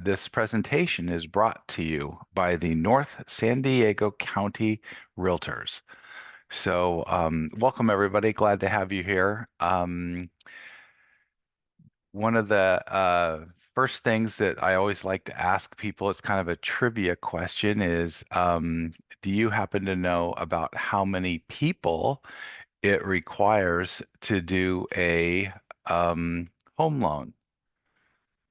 This presentation is brought to you by the North San Diego County Realtors. So, welcome everybody. Glad to have you here. One of the first things that I always like to ask people, it's kind of a trivia question, is do you happen to know about how many people it requires to do a home loan?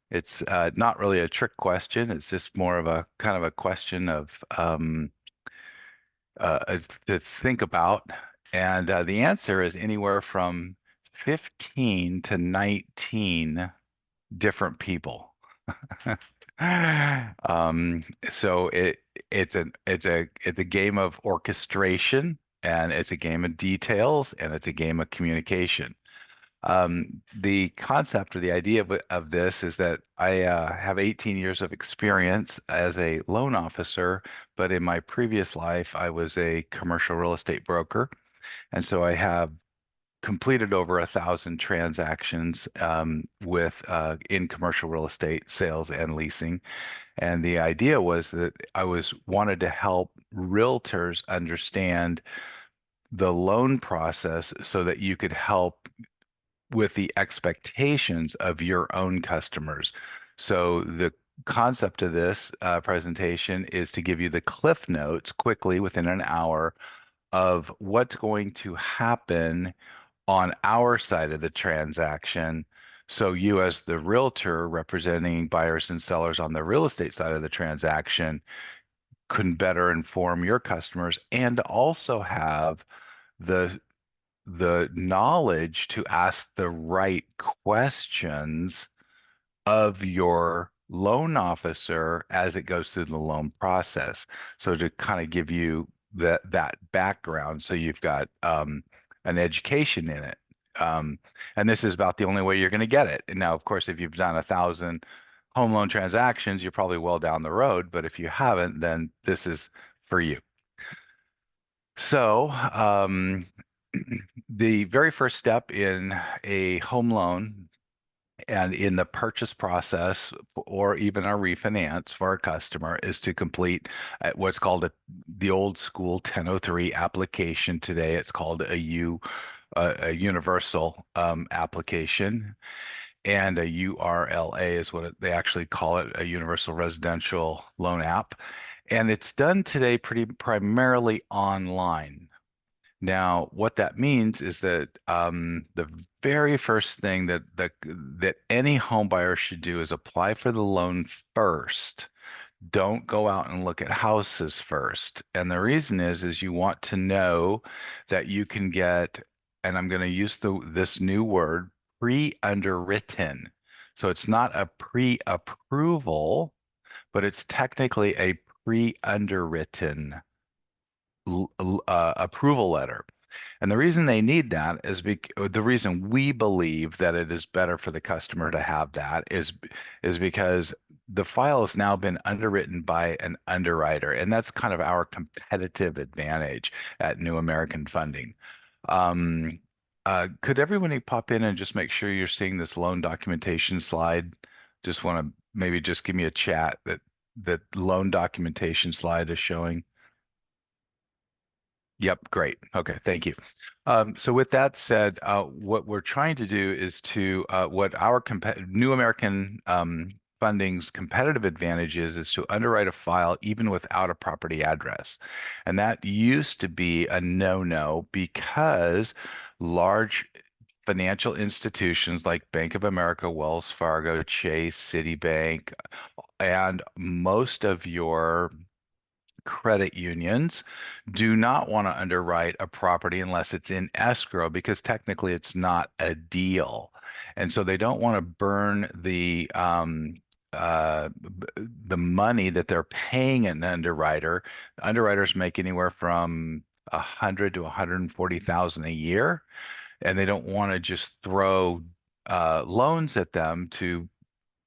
It's not really a trick question. It's just more of a kind of a question of to think about. And the answer is anywhere from 15 to 19 different people. So it's a game of orchestration, and it's a game of details, and it's a game of communication. The concept or the idea of this is that I have 18 years of experience as a loan officer, but in my previous life, I was a commercial real estate broker. And so I have completed over 1,000 transactions with in commercial real estate sales and leasing. And the idea was that I was wanted to help realtors understand the loan process so that you could help with the expectations of your own customers. So the concept of this presentation is to give you the cliff notes quickly within an hour of what's going to happen on our side of the transaction. So you, as the realtor representing buyers and sellers on the real estate side of the transaction, can better inform your customers and also have the knowledge to ask the right questions of your loan officer as it goes through the loan process. So to kind of give you that background, so you've got an education in it. And this is about the only way you're going to get it. And now, of course, if you've done 1,000 home loan transactions, you're probably well down the road. But if you haven't, then this is for you. So, the very first step in a home loan and in the purchase process or even a refinance for a customer is to complete what's called the old school 1003 application. Today, it's called a universal application, and a URLA is what they actually call it, a universal residential loan app. And it's done today pretty primarily online. Now, what that means is that the very first thing that any home buyer should do is apply for the loan first. Don't go out and look at houses first. And the reason is you want to know that you can get, and I'm going to use this new word, pre-underwritten. So it's not a pre-approval, but it's technically a pre-underwritten approval letter. And the reason they need that is the reason we believe that it is better for the customer to have that is because the file has now been underwritten by an underwriter, and that's kind of our competitive advantage at New American Funding. Could everybody pop in and just make sure you're seeing this loan documentation slide? Just want to maybe just give me a chat that loan documentation slide is showing. Yep, great. Okay, thank you. So with that said, what we're trying to do is what our New American Funding's competitive advantage is to underwrite a file even without a property address. And that used to be a no-no because large financial institutions like Bank of America, Wells Fargo, Chase, Citibank, and most of your credit unions do not want to underwrite a property unless it's in escrow because technically it's not a deal. And so they don't want to burn the money that they're paying an underwriter. Underwriters make anywhere from 100 to 140,000 a year, and they don't want to just throw loans at them to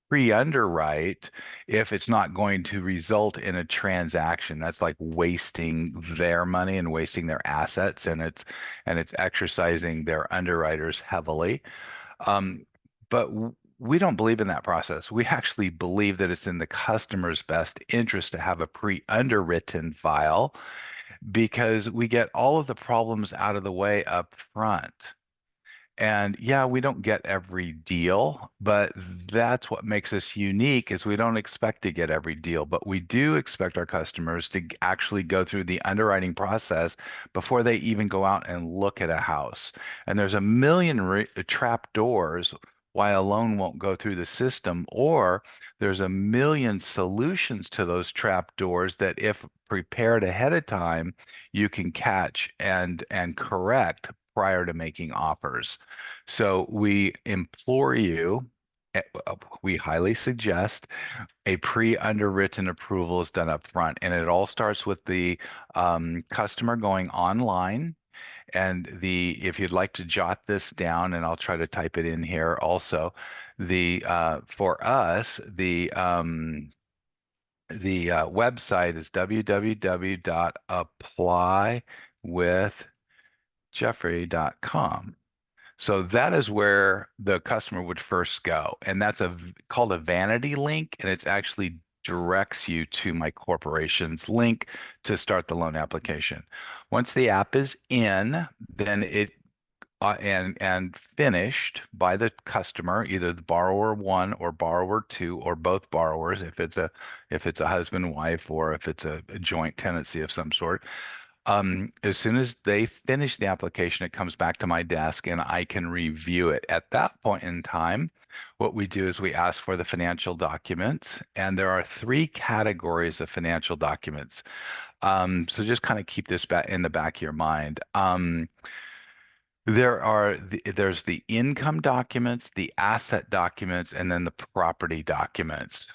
pre-underwrite if it's not going to result in a transaction. That's like wasting their money and wasting their assets, and it's exercising their underwriters heavily. But We don't believe in that process. We actually believe that it's in the customer's best interest to have a pre-underwritten file because we get all of the problems out of the way up front. And yeah, we don't get every deal, but that's what makes us unique is we don't expect to get every deal, but we do expect our customers to actually go through the underwriting process before they even go out and look at a house. And there's a million trap doors why a loan won't go through the system, or there's a million solutions to those trap doors that if prepared ahead of time, you can catch and correct prior to making offers. So we implore you, we highly suggest a pre-underwritten approval is done up front. And it all starts with the customer going online. And if you'd like to jot this down, and I'll try to type it in here also, for us, the website is www.applywithjeffrey.com. So that is where the customer would first go. And that's called a vanity link. And it's actually directs you to my corporation's link to start the loan application. Once the app is in, then and finished by the customer, either the borrower one or borrower two or both borrowers, if it's a husband, wife, or if it's a joint tenancy of some sort. As soon as they finish the application, it comes back to my desk and I can review it. At that point in time, what we do is we ask for the financial documents, and there are three categories of financial documents. So just kind of keep this back in the back of your mind. There's the income documents, the asset documents, and then the property documents.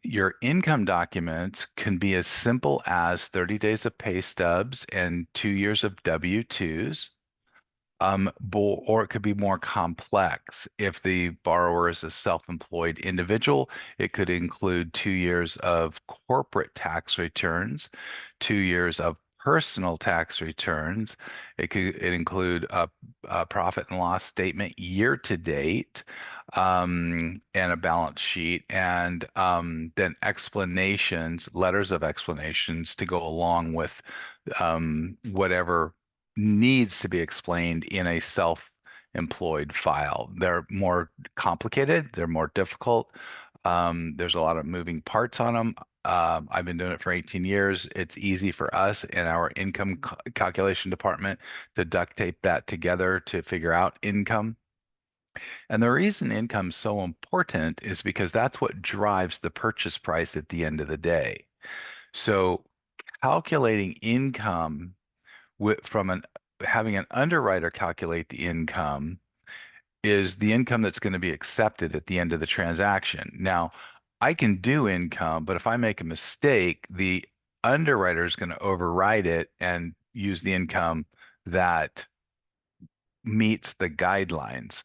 Your income documents can be as simple as 30 days of pay stubs and 2 years of W-2s. Or it could be more complex. If the borrower is a self-employed individual, it could include 2 years of corporate tax returns, 2 years of personal tax returns. It include a profit and loss statement year to date, and a balance sheet, and then explanations, letters of explanations to go along with whatever needs to be explained in a self-employed file. They're more complicated, they're more difficult. There's a lot of moving parts on them. I've been doing it for 18 years. It's easy for us in our income calculation department to duct tape that together to figure out income. And the reason income's so important is because that's what drives the purchase price at the end of the day. So calculating income from having an underwriter calculate the income is the income that's going to be accepted at the end of the transaction. Now, I can do income, but if I make a mistake, the underwriter is going to override it and use the income that meets the guidelines.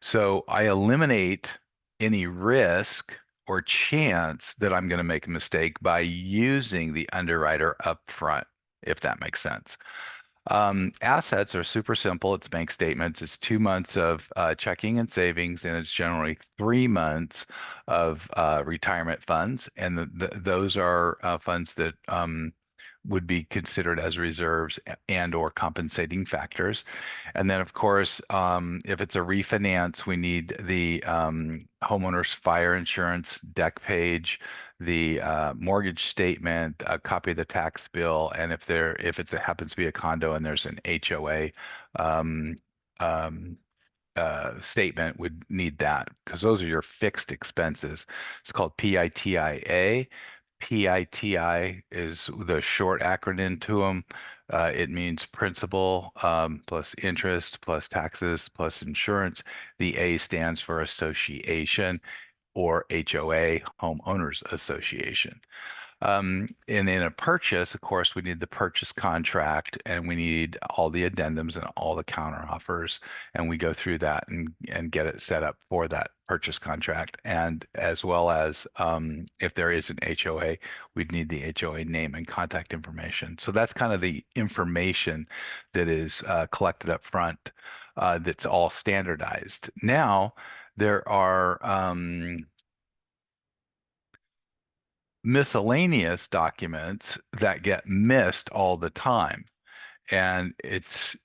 So I eliminate any risk or chance that I'm going to make a mistake by using the underwriter up front, if that makes sense. Assets are super simple. It's bank statements. It's 2 months of checking and savings, and it's generally 3 months of retirement funds. And those are funds that would be considered as reserves and or compensating factors. And then, of course, if it's a refinance, we need the homeowner's fire insurance deck page, the mortgage statement, a copy of the tax bill, and if it happens to be a condo and there's an HOA um, um, statement, would need that because those are your fixed expenses. It's called PITIA. PITI is the short acronym to them. It means principal plus interest plus taxes plus insurance. The A stands for association, or HOA, homeowners association. And in a purchase, of course, we need the purchase contract and we need all the addendums and all the counter offers. And we go through that and get it set up for that purchase contract. And as well as if there is an HOA, we'd need the HOA name and contact information. So that's kind of the information that is collected up front, that's all standardized. Now, there are miscellaneous documents that get missed all the time. And it's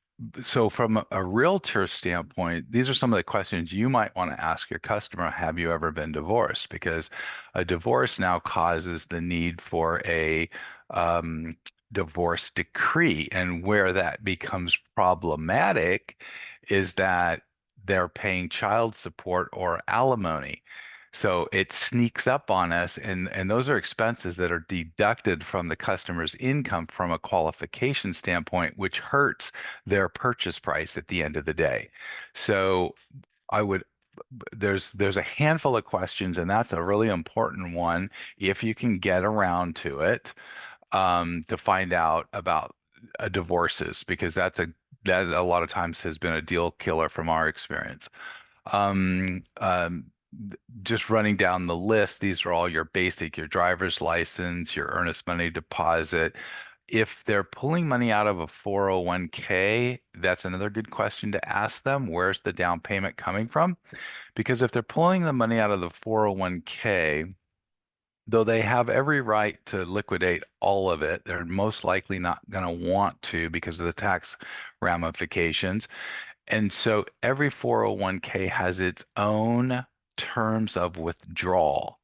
so from a realtor standpoint, these are some of the questions you might want to ask your customer. Have you ever been divorced? Because a divorce now causes the need for a um, divorce decree. And where that becomes problematic is that they're paying child support or alimony. So it sneaks up on us, and those are expenses that are deducted from the customer's income from a qualification standpoint, which hurts their purchase price at the end of the day. So I would there's a handful of questions, and that's a really important one if you can get around to it, to find out about divorces, because that a lot of times has been a deal killer from our experience. Um, um, just running down the list, these are all your basic, your driver's license, your earnest money deposit. If they're pulling money out of a 401k, that's another good question to ask them. Where's the down payment coming from? Because if they're pulling the money out of the 401k, though they have every right to liquidate all of it, they're most likely not going to want to because of the tax ramifications. And so every 401k has its own terms of withdrawal.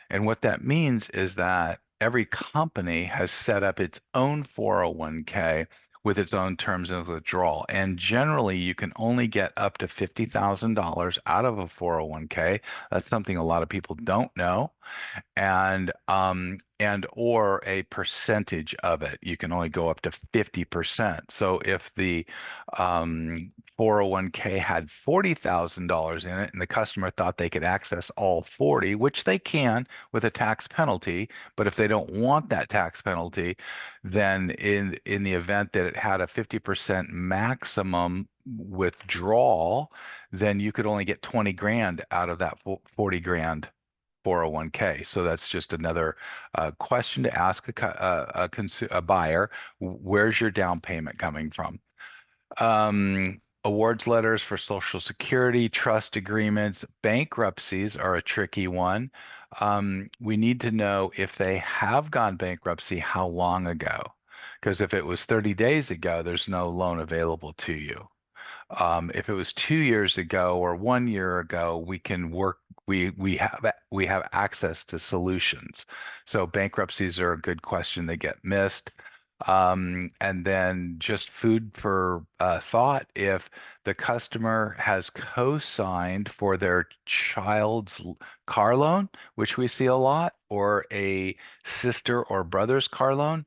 And what that means is that every company has set up its own 401k with its own terms of withdrawal. And generally, you can only get up to $50,000 out of a 401k. That's something a lot of people don't know, and or a percentage of it. You can only go up to 50%. So if the 401k had $40,000 in it and the customer thought they could access all 40, which they can with a tax penalty, but if they don't want that tax penalty, then in the event that it had a 50% maximum withdrawal, then you could only get 20 grand out of that 40 grand 401k. So that's just another question to ask a buyer. Where's your down payment coming from? Awards letters for Social Security, trust agreements, bankruptcies are a tricky one. We need to know if they have gone bankruptcy, how long ago? Because if it was 30 days ago, there's no loan available to you. If it was 2 years ago or 1 year ago, we can work. We have access to solutions. So bankruptcies are a good question. They get missed. And then just food for thought. If the customer has co-signed for their child's car loan, which we see a lot, or a sister or brother's car loan,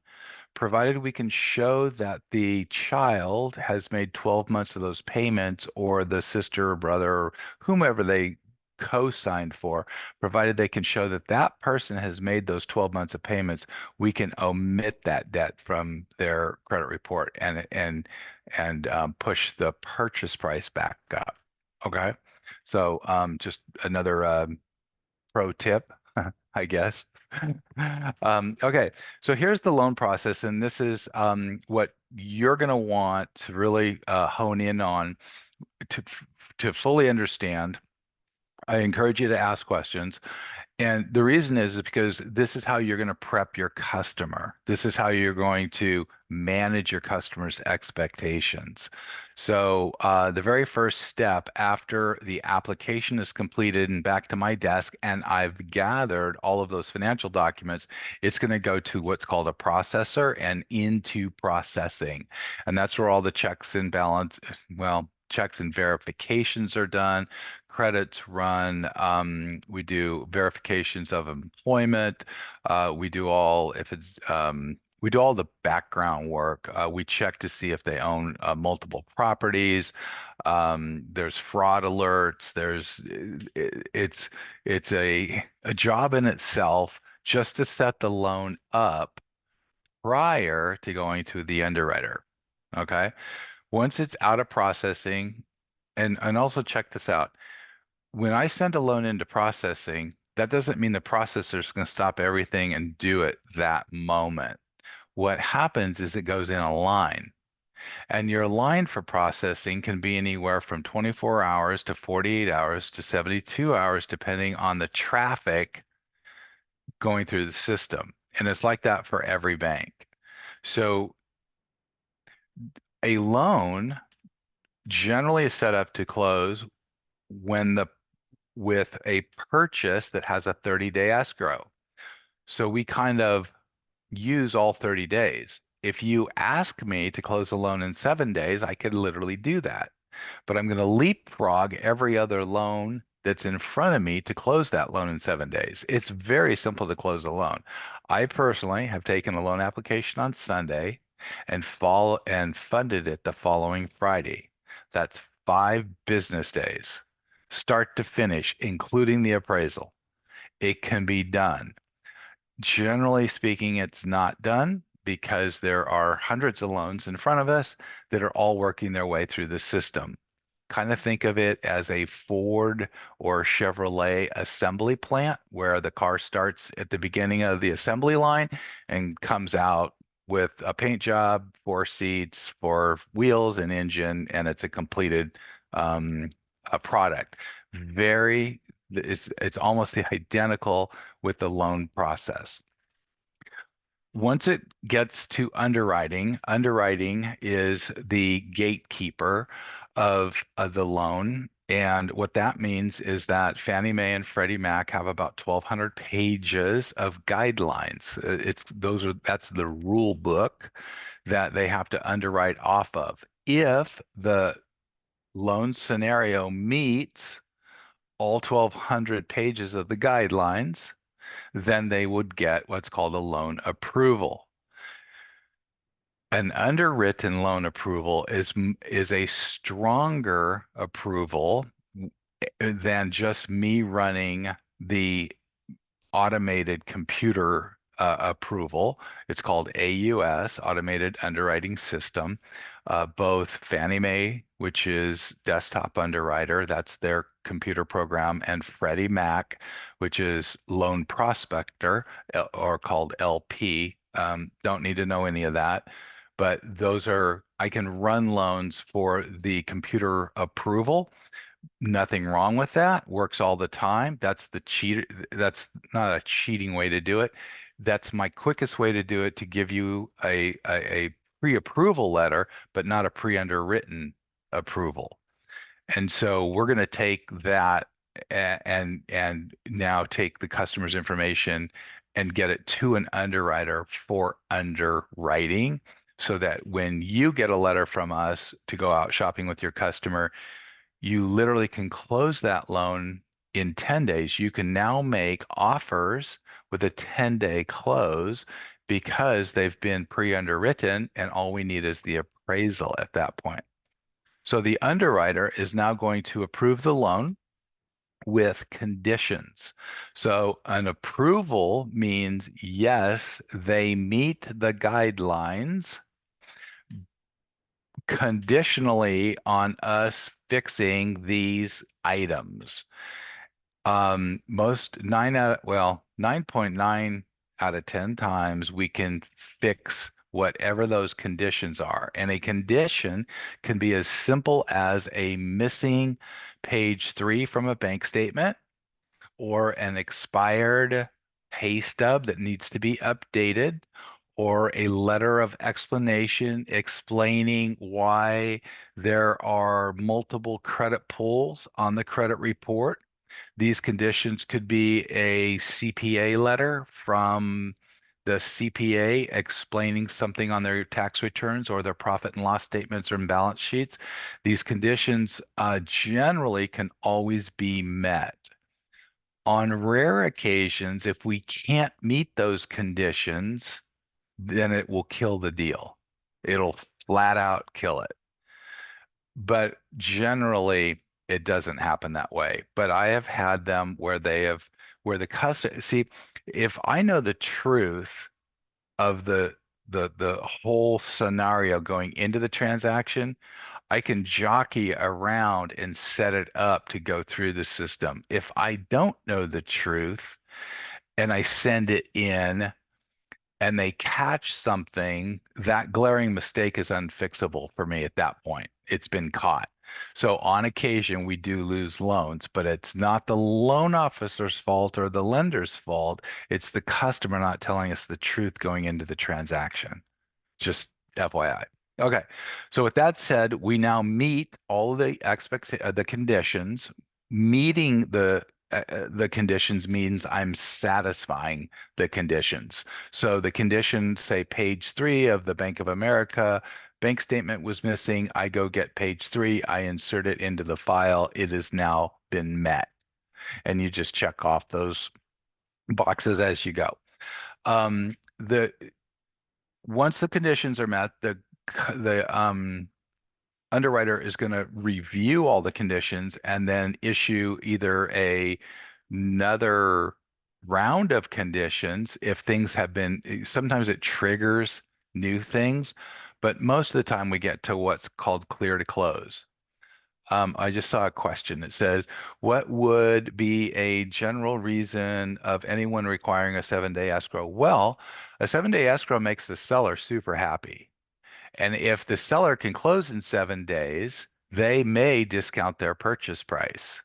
provided we can show that the child has made 12 months of those payments, or the sister or brother or whomever they co-signed for, provided they can show that that person has made those 12 months of payments, we can omit that debt from their credit report and push the purchase price back up. Okay. So just another pro tip, I guess. Okay, so here's the loan process, and this is what you're going to want to really hone in on to to fully understand. I encourage you to ask questions. And the reason is because this is how you're going to prep your customer. This is how you're going to manage your customer's expectations. So, the very first step after the application is completed and back to my desk, and I've gathered all of those financial documents, it's going to go to what's called a processor and into processing. And that's where all the checks and balance, well, checks and verifications are done, credits run. We do verifications of employment. We do all if it's we do all the background work. We check to see if they own multiple properties. There's fraud alerts. It's a job in itself just to set the loan up prior to going to the underwriter. Okay. Once it's out of processing, and also check this out. When I send a loan into processing, that doesn't mean the processor's going to stop everything and do it that moment. What happens is it goes in a line. And your line for processing can be anywhere from 24 hours to 48 hours to 72 hours, depending on the traffic going through the system. And it's like that for every bank. So a loan generally is set up to close when the with a purchase that has a 30-day escrow. So we kind of use all 30 days. If you ask me to close a loan in 7 days, I could literally do that. But I'm going to leapfrog every other loan that's in front of me to close that loan in 7 days. It's very simple to close a loan. I personally have taken a loan application on Sunday and funded it the following Friday. That's 5 business days, start to finish, including the appraisal. It can be done. Generally speaking, it's not done because there are hundreds of loans in front of us that are all working their way through the system. Kind of think of it as a Ford or Chevrolet assembly plant where the car starts at the beginning of the assembly line and comes out with a paint job, 4 seats, 4 wheels, an engine, and it's a completed a product. Very, it's almost the identical with the loan process. Once it gets to underwriting, underwriting is the gatekeeper of the loan. And what that means is that Fannie Mae and Freddie Mac have about 1,200 pages of guidelines. That's the rule book that they have to underwrite off of. If the loan scenario meets all 1,200 pages of the guidelines, then they would get what's called a loan approval. An underwritten loan approval is a stronger approval than just me running the automated computer approval. It's called AUS, Automated Underwriting System. Both Fannie Mae, which is desktop underwriter, that's their computer program, and Freddie Mac, which is loan prospector, or called LP. Don't need to know any of that, but I can run loans for the computer approval. Nothing wrong with that. Works all the time. That's not a cheating way to do it. That's my quickest way to do it, to give you a pre-approval letter, but not a pre-underwritten approval. And so we're going to take that and now take the customer's information and get it to an underwriter for underwriting, so that when you get a letter from us to go out shopping with your customer, you literally can close that loan in 10 days. You can now make offers with a 10-day close because they've been pre-underwritten, and all we need is the appraisal at that point. So the underwriter is now going to approve the loan with conditions. So an approval means, yes, they meet the guidelines conditionally on us fixing these items. Most 9.9 out of 10 times we can fix whatever those conditions are. And a condition can be as simple as a missing page 3 from a bank statement, or an expired pay stub that needs to be updated, or a letter of explanation explaining why there are multiple credit pulls on the credit report. These conditions could be a CPA letter from the CPA explaining something on their tax returns or their profit and loss statements or balance sheets. These conditions generally can always be met. On rare occasions, if we can't meet those conditions, then it will kill the deal. It'll flat out kill it. But generally, it doesn't happen that way. But I have had them where where the customer, see, if I know the truth of the whole scenario going into the transaction, I can jockey around and set it up to go through the system. If I don't know the truth and I send it in and they catch something, that glaring mistake is unfixable for me at that point. It's been caught. So on occasion, we do lose loans, but it's not the loan officer's fault or the lender's fault. It's the customer not telling us the truth going into the transaction. Just FYI. Okay. So with that said, we now meet all the conditions. Meeting the conditions means I'm satisfying the conditions. So the conditions say page 3 of the Bank of America bank statement was missing. I go get page 3. I insert it into the file. It has now been met. And you just check off those boxes as you go. The Once the conditions are met, the underwriter is going to review all the conditions and then issue either another round of conditions if things have been, sometimes it triggers new things, but most of the time we get to what's called clear to close. I just saw a question. It says, what would be a general reason of anyone requiring a 7-day escrow? Well, a 7-day escrow makes the seller super happy. And if the seller can close in 7 days, they may discount their purchase price.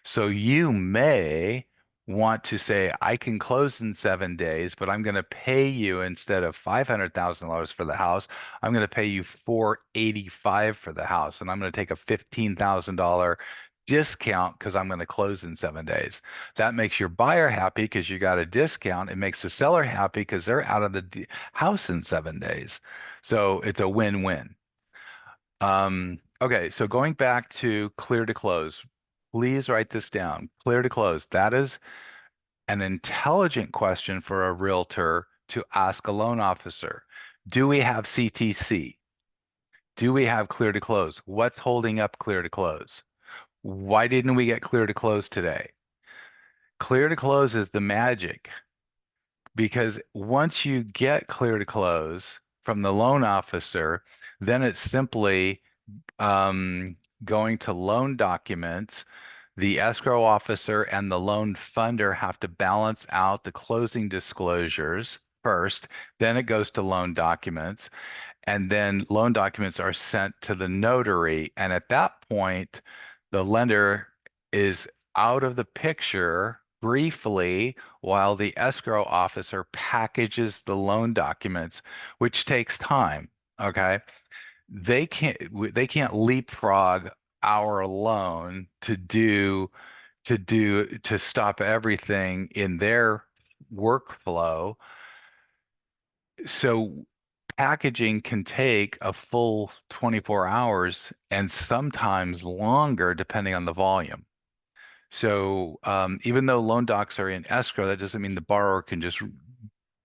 So you may want to say, I can close in 7 days, but I'm going to pay you instead of $500,000 for the house, I'm going to pay you $485 for the house, and I'm going to take a $15,000 discount because I'm going to close in 7 days. That makes your buyer happy because you got a discount. It makes the seller happy because they're out of the house in 7 days. So it's a win-win. Okay, so going back to clear to close, please write this down. Clear to close. That is an intelligent question for a realtor to ask a loan officer. Do we have CTC? Do we have clear to close? What's holding up clear to close? Why didn't we get clear to close today? Clear to close is the magic because once you get clear to close from the loan officer, then it's simply going to loan documents. The escrow officer and the loan funder have to balance out the closing disclosures first. Then it goes to loan documents, and then loan documents are sent to the notary. And at that point, the lender is out of the picture briefly while the escrow officer packages the loan documents, which takes time. Okay. They can't leapfrog our loan to stop everything in their workflow. So packaging can take a full 24 hours and sometimes longer depending on the volume. So even though loan docs are in escrow, that doesn't mean the borrower can just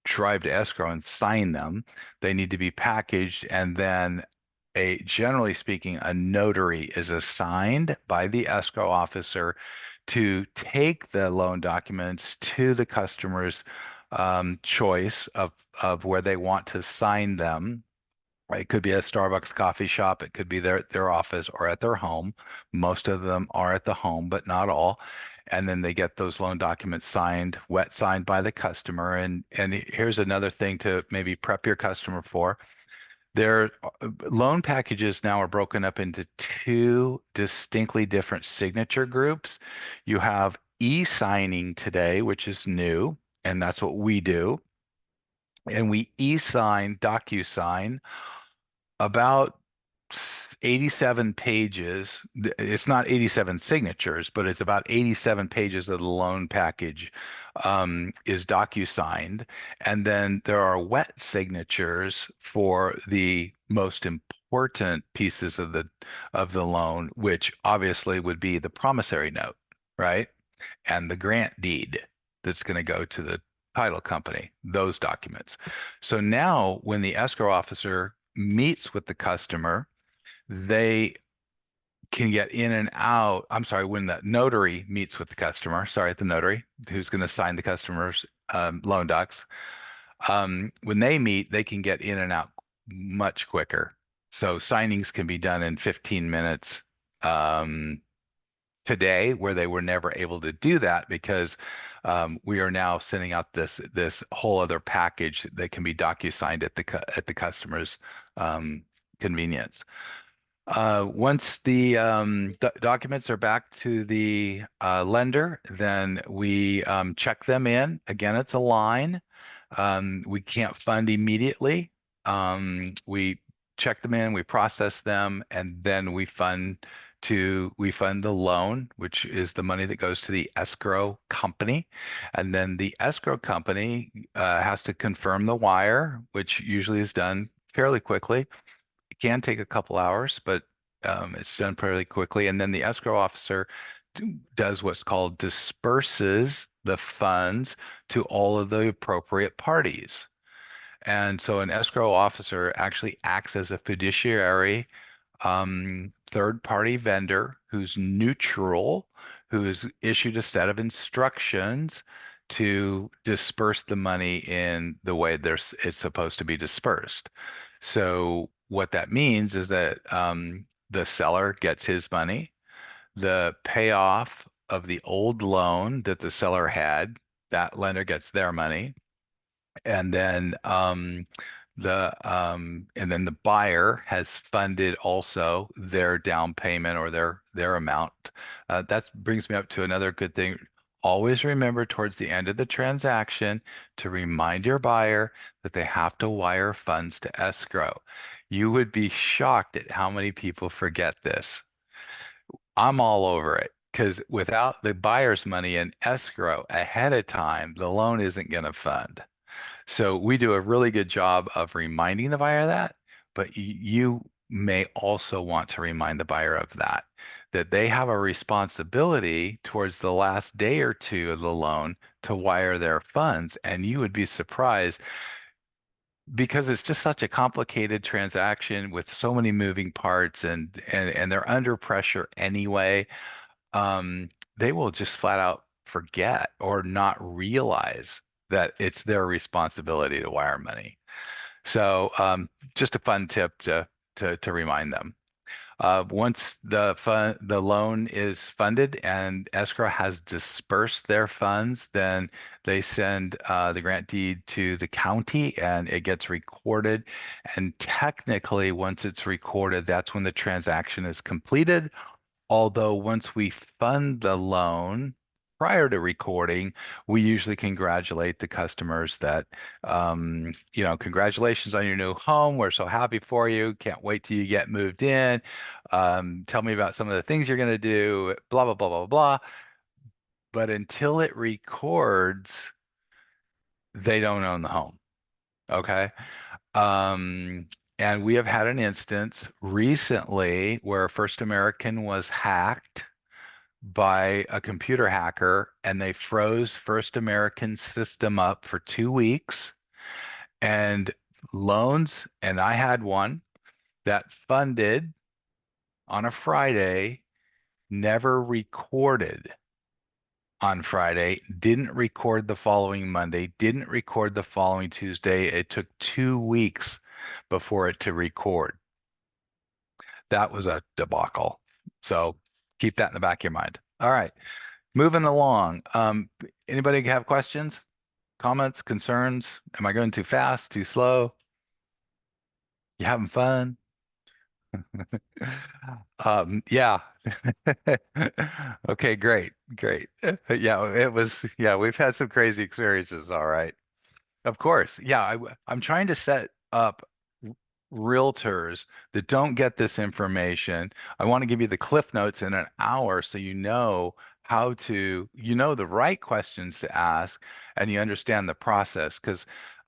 drive to escrow and sign them. They need to be packaged, and then generally speaking, a notary is assigned by the escrow officer to take the loan documents to the customer's choice of where they want to sign them. It could be a Starbucks coffee shop. It could be their office or at their home. Most of them are at the home, but not all. And then they get those loan documents signed, wet signed by the customer. And here's another thing to maybe prep your customer for. Their loan packages now are broken up into two distinctly different signature groups. You have e-signing today, which is new, and that's what we do. And we e-sign, DocuSign about 87 pages. It's not 87 signatures, but it's about 87 pages of the loan package is docu-signed. And then there are wet signatures for the most important pieces of the loan, which obviously would be the promissory note, right? And the grant deed that's going to go to the title company, those documents. So now when the escrow officer meets with the customer, they can get in and out. I'm sorry, when the notary meets with the customer, sorry, the notary who's going to sign the customer's loan docs, when they meet, they can get in and out much quicker. So signings can be done in 15 minutes today, where they were never able to do that because we are now sending out this whole other package that can be docu-signed at the customer's um, convenience. Once the documents are back to the lender, then we check them in. Again, it's a line. We can't fund immediately. We check them in, we process them, and then we fund the loan, which is the money that goes to the escrow company. And then the escrow company has to confirm the wire, which usually is done fairly quickly. It can take a couple hours, but it's done fairly quickly. And then the escrow officer does what's called disperses the funds to all of the appropriate parties. And so an escrow officer actually acts as a fiduciary third-party vendor who's neutral, who is issued a set of instructions to disperse the money in the way it's supposed to be dispersed. So what that means is that the seller gets his money, the payoff of the old loan that the seller had, that lender gets their money, and then the buyer has funded also their down payment or their amount. That brings me up to another good thing. Always remember towards the end of the transaction to remind your buyer that they have to wire funds to escrow. You would be shocked at how many people forget this. I'm all over it because without the buyer's money in escrow ahead of time, the loan isn't going to fund. So we do a really good job of reminding the buyer that, but you may also want to remind the buyer of that they have a responsibility towards the last day or two of the loan to wire their funds. And you would be surprised because it's just such a complicated transaction with so many moving parts and they're under pressure anyway. They will just flat out forget or not realize that it's their responsibility to wire money. So just a fun tip to remind them. Once the loan is funded and escrow has dispersed their funds, then they send the grant deed to the county and it gets recorded. And technically, once it's recorded, that's when the transaction is completed. Although once we fund the loan prior to recording, we usually congratulate the customers that, congratulations on your new home. We're so happy for you. Can't wait till you get moved in. Tell me about some of the things you're going to do, blah, blah, blah, blah, blah. But until it records, they don't own the home. Okay. Um, and we have had an instance recently where First American was hacked by a computer hacker and they froze First American system up for 2 weeks and loans, and I had one that funded on a Friday, never recorded on Friday, didn't record the following Monday, didn't record the following Tuesday. It took 2 weeks before it to record. That was a debacle. So keep that in the back of your mind. All right. Moving along. Anybody have questions, comments, concerns? Am I going too fast, too slow? You having fun? Yeah. Okay, great, great. Yeah, we've had some crazy experiences, all right. Of course. Yeah, I'm trying to set up realtors that don't get this information. I want to give you the cliff notes in an hour so you know the right questions to ask and you understand the process because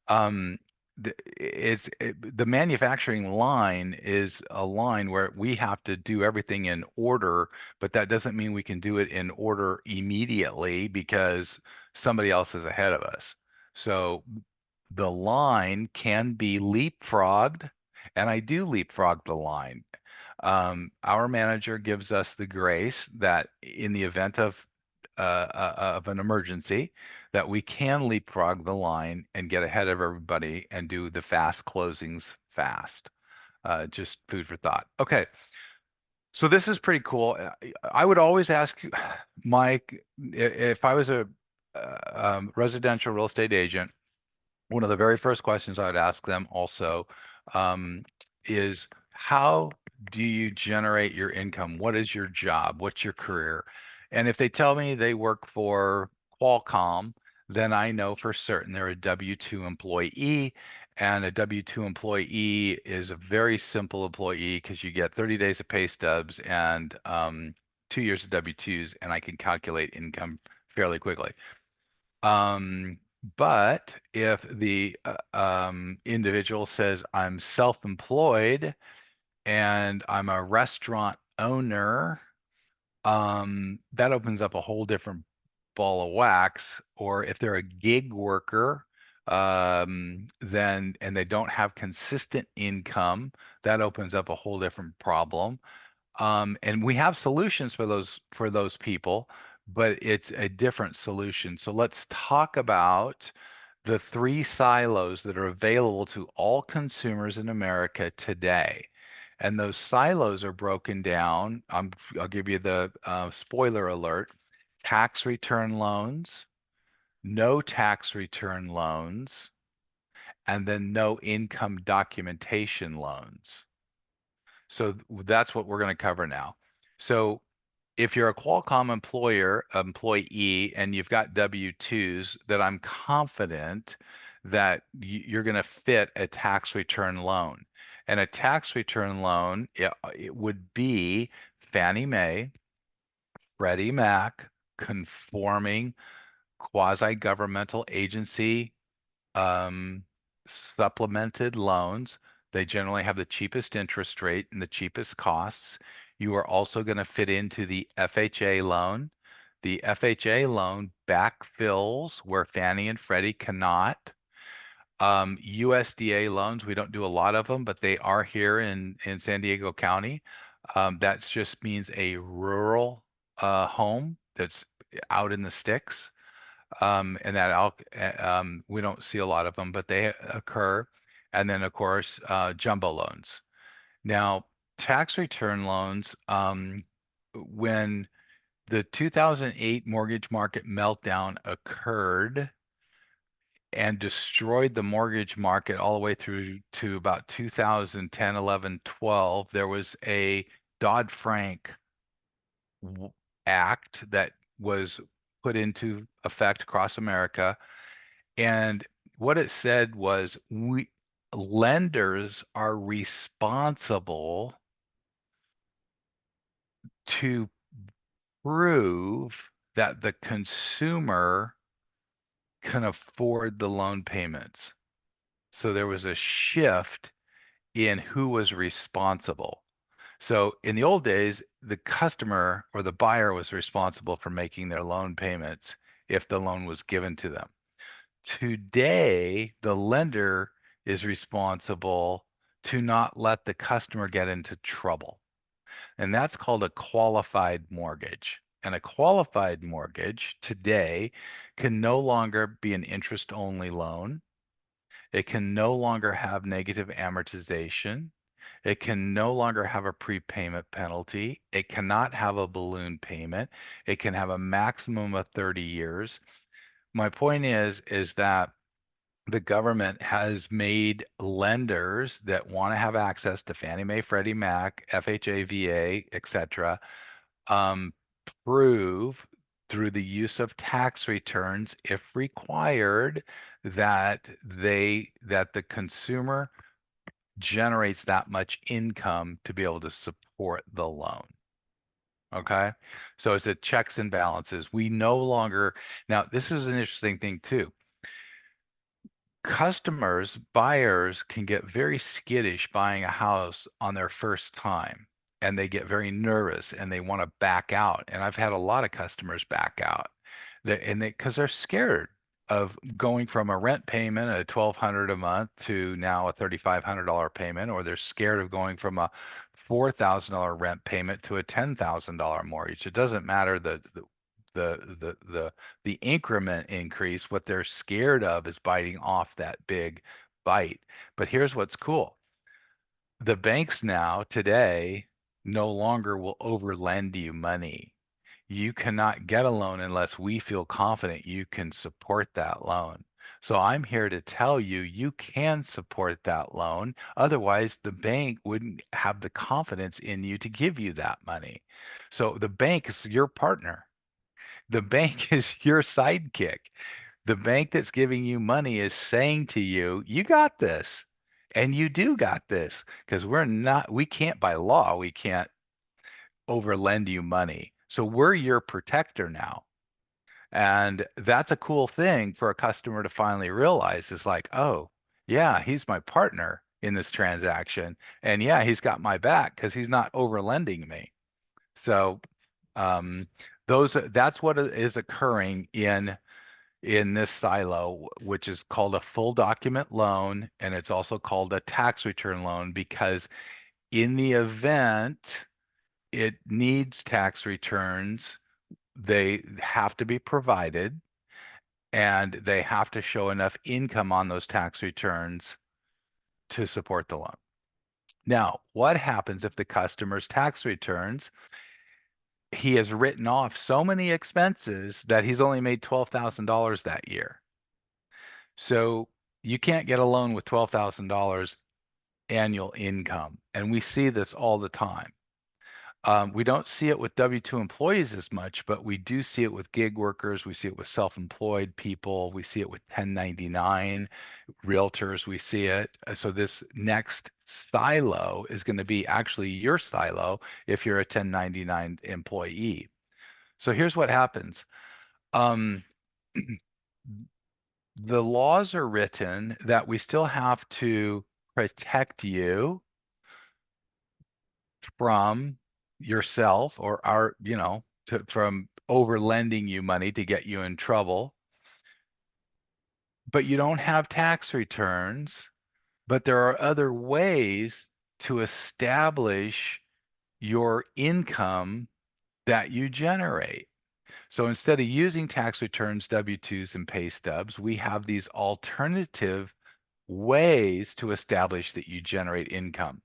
um, the manufacturing line is a line where we have to do everything in order, but that doesn't mean we can do it in order immediately because somebody else is ahead of us. So the line can be leapfrogged, and I do leapfrog the line. Our manager gives us the grace that in the event of an emergency, that we can leapfrog the line and get ahead of everybody and do the fast closings fast. Just food for thought. Okay, so this is pretty cool. I would always ask Mike if I was residential real estate agent, one of the very first questions I would ask them also um, is how do you generate your income? What is your job? What's your career? And if they tell me they work for Qualcomm, then I know for certain they're a W-2 employee. And a W-2 employee is a very simple employee because you get 30 days of pay stubs and 2 years of W-2s, and I can calculate income fairly quickly. But if the individual says, I'm self-employed and I'm a restaurant owner, that opens up a whole different ball of wax. Or if they're a gig worker, then and they don't have consistent income, that opens up a whole different problem. And we have solutions for those people, but it's a different solution. So let's talk about the three silos that are available to all consumers in America today. And those silos are broken down. I'll give you the spoiler alert: tax return loans, no tax return loans, and then no income documentation loans. So that's what we're going to cover now. So if you're a Qualcomm employee, and you've got W-2s, that I'm confident that you're going to fit a tax return loan. And a tax return loan, it would be Fannie Mae, Freddie Mac, conforming quasi-governmental agency um, supplemented loans. They generally have the cheapest interest rate and the cheapest costs. You are also going to fit into the FHA loan. The FHA loan backfills where Fannie and Freddie cannot. USDA loans, we don't do a lot of them, but they are here in San Diego County. That just means a rural home that's out in the sticks. And that we don't see a lot of them, but they occur. And then, of course, jumbo loans. Now, tax return loans, when the 2008 mortgage market meltdown occurred and destroyed the mortgage market all the way through to about 2010, 11, 12, there was a Dodd-Frank act that was put into effect across America. And what it said was, lenders are responsible to prove that the consumer can afford the loan payments. So there was a shift in who was responsible. So in the old days, the customer or the buyer was responsible for making their loan payments if the loan was given to them. Today, the lender is responsible to not let the customer get into trouble. And that's called a qualified mortgage. And a qualified mortgage today can no longer be an interest-only loan. It can no longer have negative amortization. It can no longer have a prepayment penalty. It cannot have a balloon payment. It can have a maximum of 30 years. My point is that the government has made lenders that want to have access to Fannie Mae, Freddie Mac, FHA, VA, etc., um, prove through the use of tax returns, if required, that the consumer generates that much income to be able to support the loan. Okay, so it's a checks and balances. We no longer, now this is an interesting thing too. Buyers can get very skittish buying a house on their first time, and they get very nervous and they want to back out. And I've had a lot of customers back out because they're scared of going from a rent payment of $1,200 a month to now a $3,500 payment, or they're scared of going from a $4,000 rent payment to a $10,000 mortgage. It doesn't matter the increment increase. What they're scared of is biting off that big bite. But here's what's cool. The banks now today no longer will overlend you money. you cannot get a loan unless we feel confident you can support that loan. So I'm here to tell you, you can support that loan. Otherwise, the bank wouldn't have the confidence in you to give you that money. So the bank is your partner. The bank is your sidekick. The bank that's giving you money is saying to you, you got this. And you do got this because we can't by law, we can't overlend you money. So we're your protector now. And that's a cool thing for a customer to finally realize is like, oh, yeah, he's my partner in this transaction. And yeah, he's got my back because he's not overlending me. So um, that's what is occurring in this silo, which is called a full document loan, and it's also called a tax return loan because in the event it needs tax returns, they have to be provided and they have to show enough income on those tax returns to support the loan. Now, what happens if the customer's tax returns, he has written off so many expenses that he's only made $12,000 that year? So you can't get a loan with $12,000 annual income. And we see this all the time. We don't see it with W-2 employees as much, but we do see it with gig workers. We see it with self-employed people. We see it with 1099 realtors. We see it. So this next silo is going to be actually your silo if you're a 1099 employee. So here's what happens. Um, the laws are written that we still have to protect you from yourself or from over lending you money to get you in trouble. But you don't have tax returns, but there are other ways to establish your income that you generate. So instead of using tax returns, W-2s, and pay stubs, we have these alternative ways to establish that you generate income.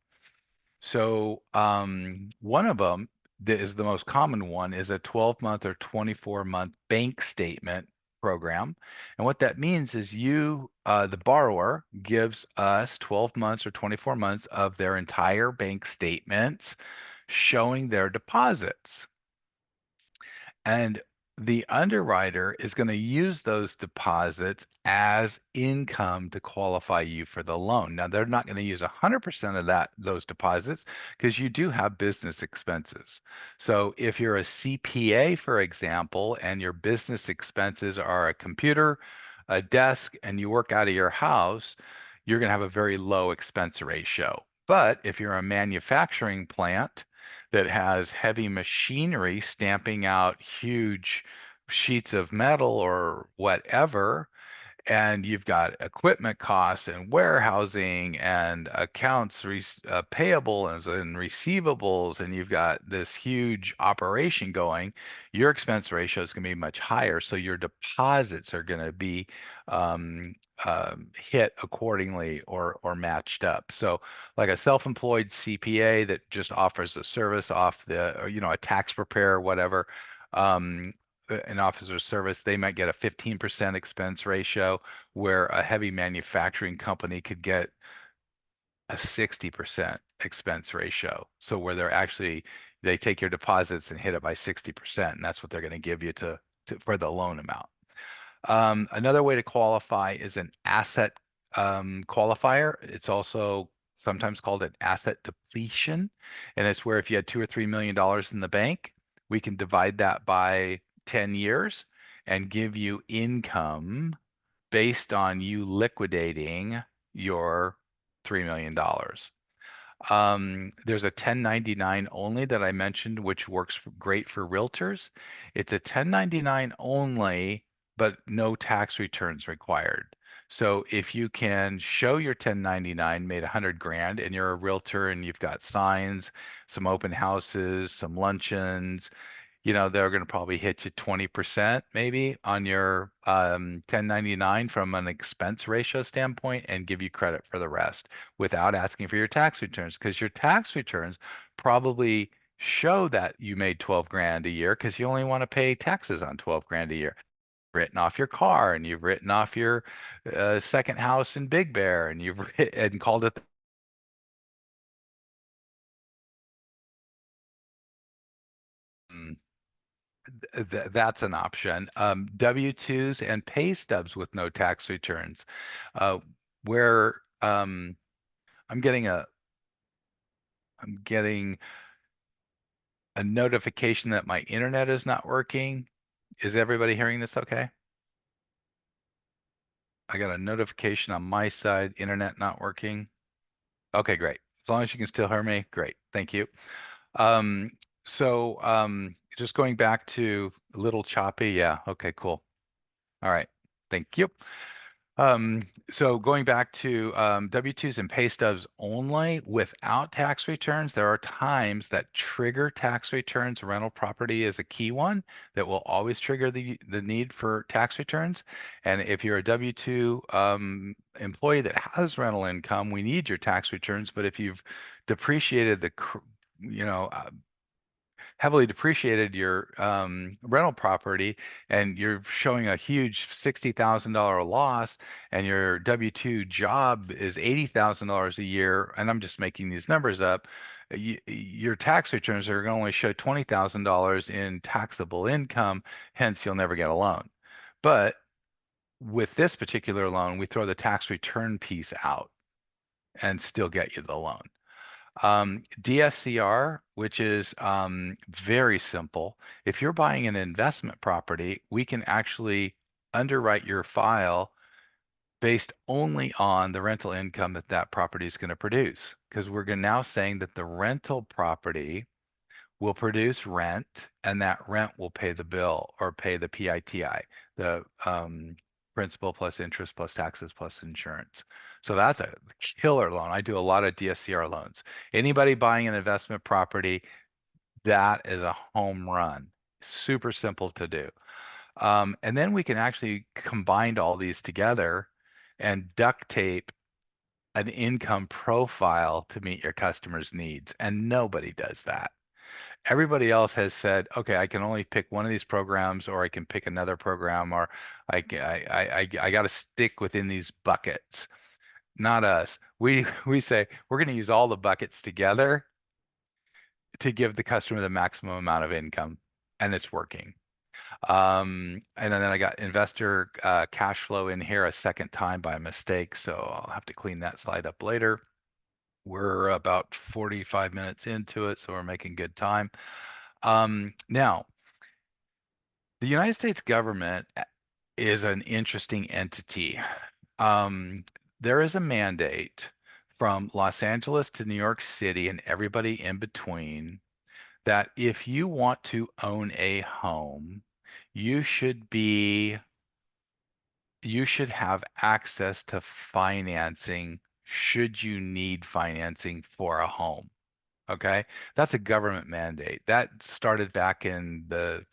So one of them that is the most common one is a 12-month or 24-month bank statement program. And what that means is the borrower, gives us 12 months or 24 months of their entire bank statements showing their deposits. And the underwriter is going to use those deposits as income to qualify you for the loan. Now, they're not going to use 100% of those deposits because you do have business expenses. So if you're a CPA, for example, and your business expenses are a computer, a desk, and you work out of your house, you're going to have a very low expense ratio. But if you're a manufacturing plant, that has heavy machinery stamping out huge sheets of metal or whatever, and you've got equipment costs and warehousing and accounts payable and receivables, and you've got this huge operation going, your expense ratio is going to be much higher. So your deposits are going to be um, hit accordingly or matched up. So like a self-employed CPA that just offers a service off or, a tax preparer, whatever, um, an officer service, they might get a 15% expense ratio, where a heavy manufacturing company could get a 60% expense ratio. So where they take your deposits and hit it by 60%, and that's what they're going to give you for the loan amount. Another way to qualify is an asset qualifier. It's also sometimes called an asset depletion. And it's where if you had $2 or $3 million in the bank, we can divide that by 10 years and give you income based on you liquidating your $3 million. There's a 1099 only that I mentioned, which works great for realtors. It's a 1099 only, but no tax returns required. So if you can show your 1099 made 100 grand and you're a realtor and you've got signs, some open houses, some luncheons, they're going to probably hit you 20% maybe on your 1099 from an expense ratio standpoint and give you credit for the rest without asking for your tax returns, because your tax returns probably show that you made 12 grand a year because you only want to pay taxes on 12 grand a year. Written off your car and you've written off your second house in Big Bear and you've and called it mm, that's an option. W-2s and pay stubs with no tax returns, uh, where I'm getting a I'm getting a notification that my internet is not working. Is everybody hearing this okay? I got a notification on my side, internet not working. Okay, great. As long as you can still hear me, great. Thank you. Um, just going back to a little choppy. Yeah. Okay, cool. All right. Thank you. So going back to W-2s and pay stubs only without tax returns, there are times that trigger tax returns. Rental property is a key one that will always trigger the need for tax returns. And if you're a W-2 employee that has rental income, we need your tax returns. But if you've depreciated you know, heavily depreciated your rental property and you're showing a huge $60,000 loss and your W-2 job is $80,000 a year, and I'm just making these numbers up, your tax returns are going to only show $20,000 in taxable income, hence you'll never get a loan. But with this particular loan, we throw the tax return piece out and still get you the loan. DSCR, which is very simple. If you're buying an investment property, we can actually underwrite your file based only on the rental income that that property is going to produce. Because we're now saying that the rental property will produce rent, and that rent will pay the bill or pay the PITI, the principal plus interest plus taxes plus insurance. So that's a killer loan. I do a lot of DSCR loans. Anybody buying an investment property, that is a home run. Super simple to do. And then we can actually combine all these together and duct tape an income profile to meet your customer's needs. And nobody does that. Everybody else has said, okay, I can only pick one of these programs, or I can pick another program, or I got to stick within these buckets. Not us. We say we're going to use all the buckets together to give the customer the maximum amount of income, and it's working. And then I got investor cash flow in here a second time by mistake, so I'll have to clean that slide up later. We're about 45 minutes into it, so we're making good time. Now, the United States government is an interesting entity. Um, there is a mandate from Los Angeles to New York City and everybody in between that if you want to own a home, you should be you should have access to financing should you need financing for a home. Okay? That's a government mandate. That started back in the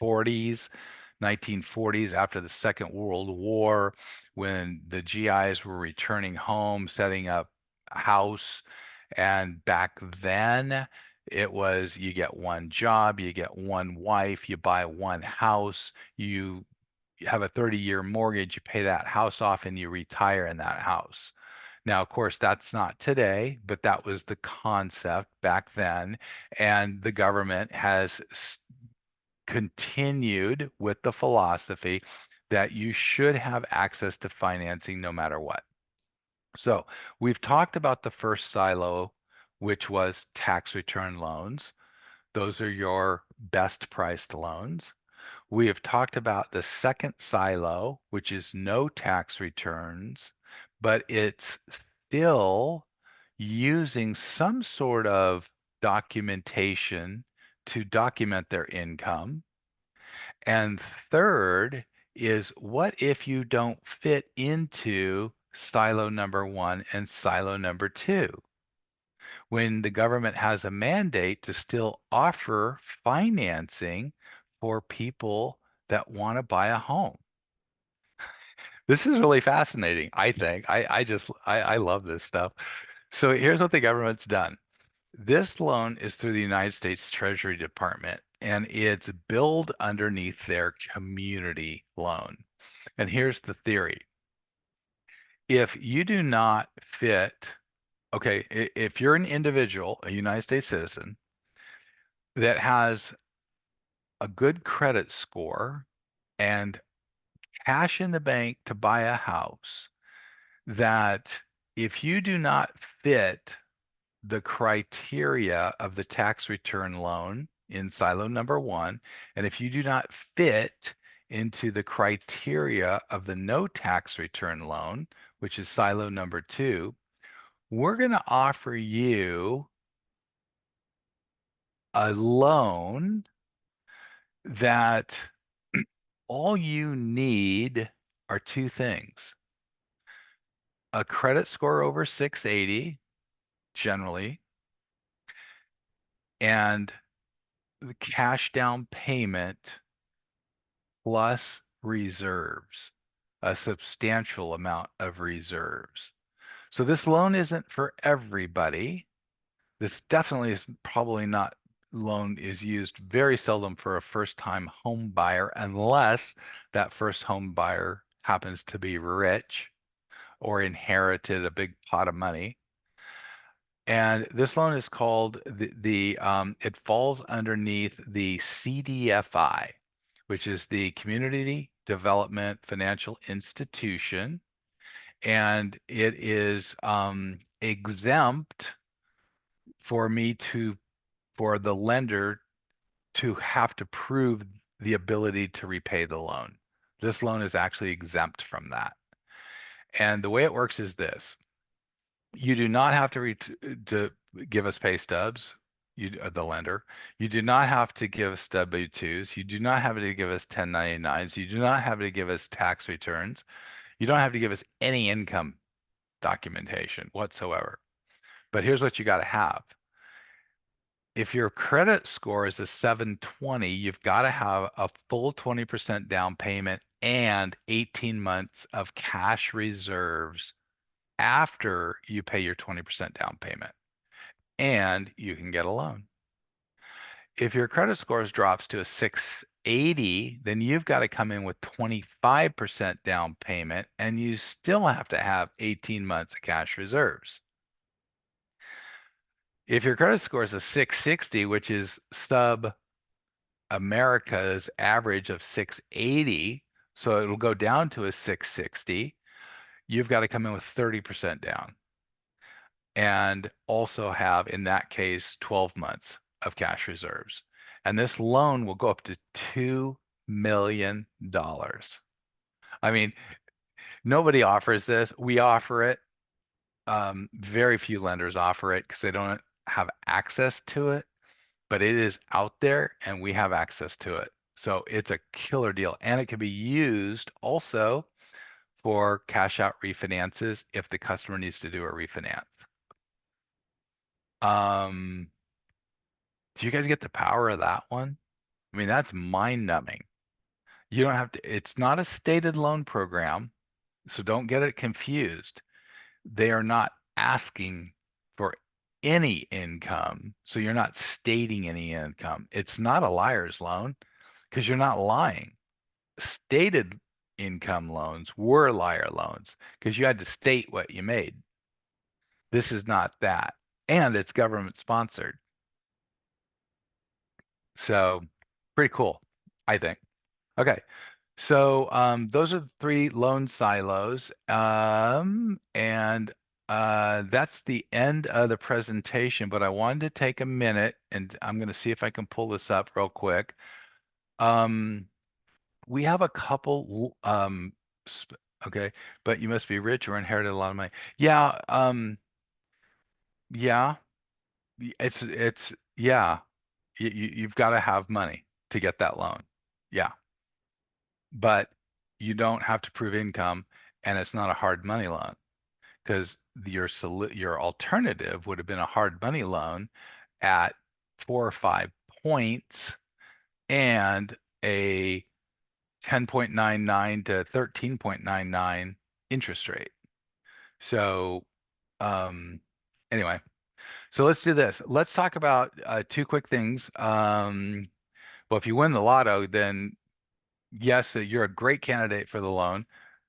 40s, 1940s, after the Second World War, when the GIs were returning home, setting up a house. And back then, it was you get one job, you get one wife, you buy one house, you have a 30-year mortgage, you pay that house off, and you retire in that house. Now, of course, that's not today, but that was the concept back then. And the government has continued with the philosophy that you should have access to financing no matter what. So we've talked about the first silo, which was tax return loans. Those are your best priced loans. We have talked about the second silo, which is no tax returns, but it's still using some sort of documentation to document their income. And third is, what if you don't fit into silo number one and silo number two? When the government has a mandate to still offer financing for people that want to buy a home. This is really fascinating, I think. I love this stuff. So here's what the government's done. This loan is through the United States Treasury Department, and it's billed underneath their community loan. And here's the theory. If you do not fit, okay, if you're an individual, a United States citizen, that has a good credit score and cash in the bank to buy a house, that if you do not fit the criteria of the tax return loan in silo number one, and if you do not fit into the criteria of the no tax return loan, which is silo number two, we're going to offer you a loan that all you need are two things: a credit score over 680, generally, and the cash down payment plus reserves, a substantial amount of reserves. So this loan isn't for everybody. This definitely is probably not loan is used very seldom for a first-time home buyer unless that first home buyer happens to be rich or inherited a big pot of money. And this loan is called it falls underneath the CDFI, which is the Community Development Financial Institution, and it is exempt for me to for the lender to have to prove the ability to repay the loan. This loan is actually exempt from that. And the way it works is this: you do not have to give us pay stubs, the lender. You do not have to give us W-2s. You do not have to give us 1099s. You do not have to give us tax returns. You don't have to give us any income documentation whatsoever. But here's what you got to have. If your credit score is a 720, you've got to have a full 20% down payment and 18 months of cash reserves after you pay your 20% down payment, and you can get a loan. If your credit scores drops to a 680, then you've got to come in with 25% down payment, and you still have to have 18 months of cash reserves. If your credit score is a 660, which is sub America's average of 680, so it'll go down to a 660, you've got to come in with 30% down and also have, in that case, 12 months of cash reserves. And this loan will go up to $2 million. I mean, nobody offers this. We offer it. Very few lenders offer it because they don't have access to it, but it is out there and we have access to it. So it's a killer deal. And it can be used also for cash out refinances if the customer needs to do a refinance. Um, do you guys get the power of that one? I mean, that's mind numbing. You don't have to, it's not a stated loan program, so don't get it confused. They are not asking for any income, so you're not stating any income. It's not a liar's loan because you're not lying. Stated income loans were liar loans because you had to state what you made. This is not that. And it's government sponsored. So pretty cool, I think. Okay. So those are the three loan silos. And that's the end of the presentation, but I wanted to take a minute and I'm going to see if I can pull this up real quick. We have a couple, okay, but you must be rich or inherited a lot of money. Yeah, yeah, yeah, you've got to have money to get that loan. Yeah, but you don't have to prove income, and it's not a hard money loan because your alternative would have been a hard money loan at 4 or 5 points and a 10.99 to 13.99 interest rate. So, um, anyway, So let's do this. Let's talk about two quick things. Well, if you win the lotto, then yes, you're a great candidate for the loan.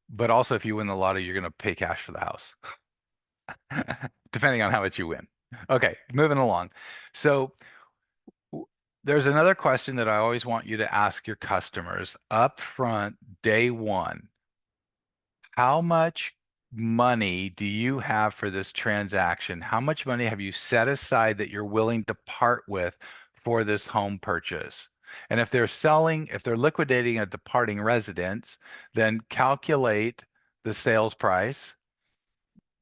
But also, if you win the lotto, you're going to pay cash for the house, depending on how much you win. Okay, moving along. So there's another question that I always want you to ask your customers up front, day one. How much money do you have for this transaction? How much money have you set aside that you're willing to part with for this home purchase? And if they're liquidating a departing residence, then calculate the sales price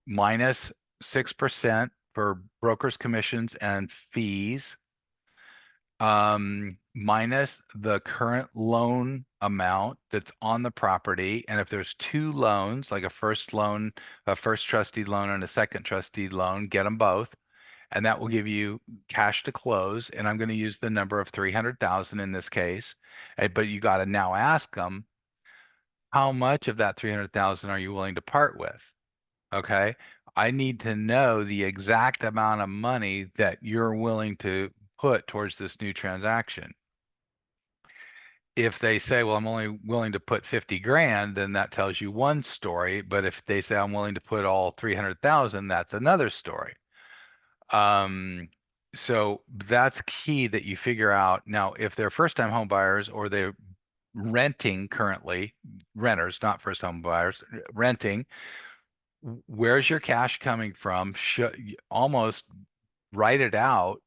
minus 6% for brokers' commissions and fees, minus the current loan amount that's on the property. And if there's two loans, like a first loan, a first trustee loan and a second trustee loan, get them both. And that will give you cash to close. And I'm going to use the number of 300,000 in this case. But you got to now ask them, how much of that 300,000 are you willing to part with? Okay. I need to know the exact amount of money that you're willing to put towards this new transaction. If they say, well, I'm only willing to put 50 grand, then that tells you one story. But if they say I'm willing to put all 300,000, that's another story. Um, so that's key that you figure out. Now, if they're first-time home buyers or they're renting currently, renters, not first-home buyers, renting, where's your cash coming from? Almost write it out.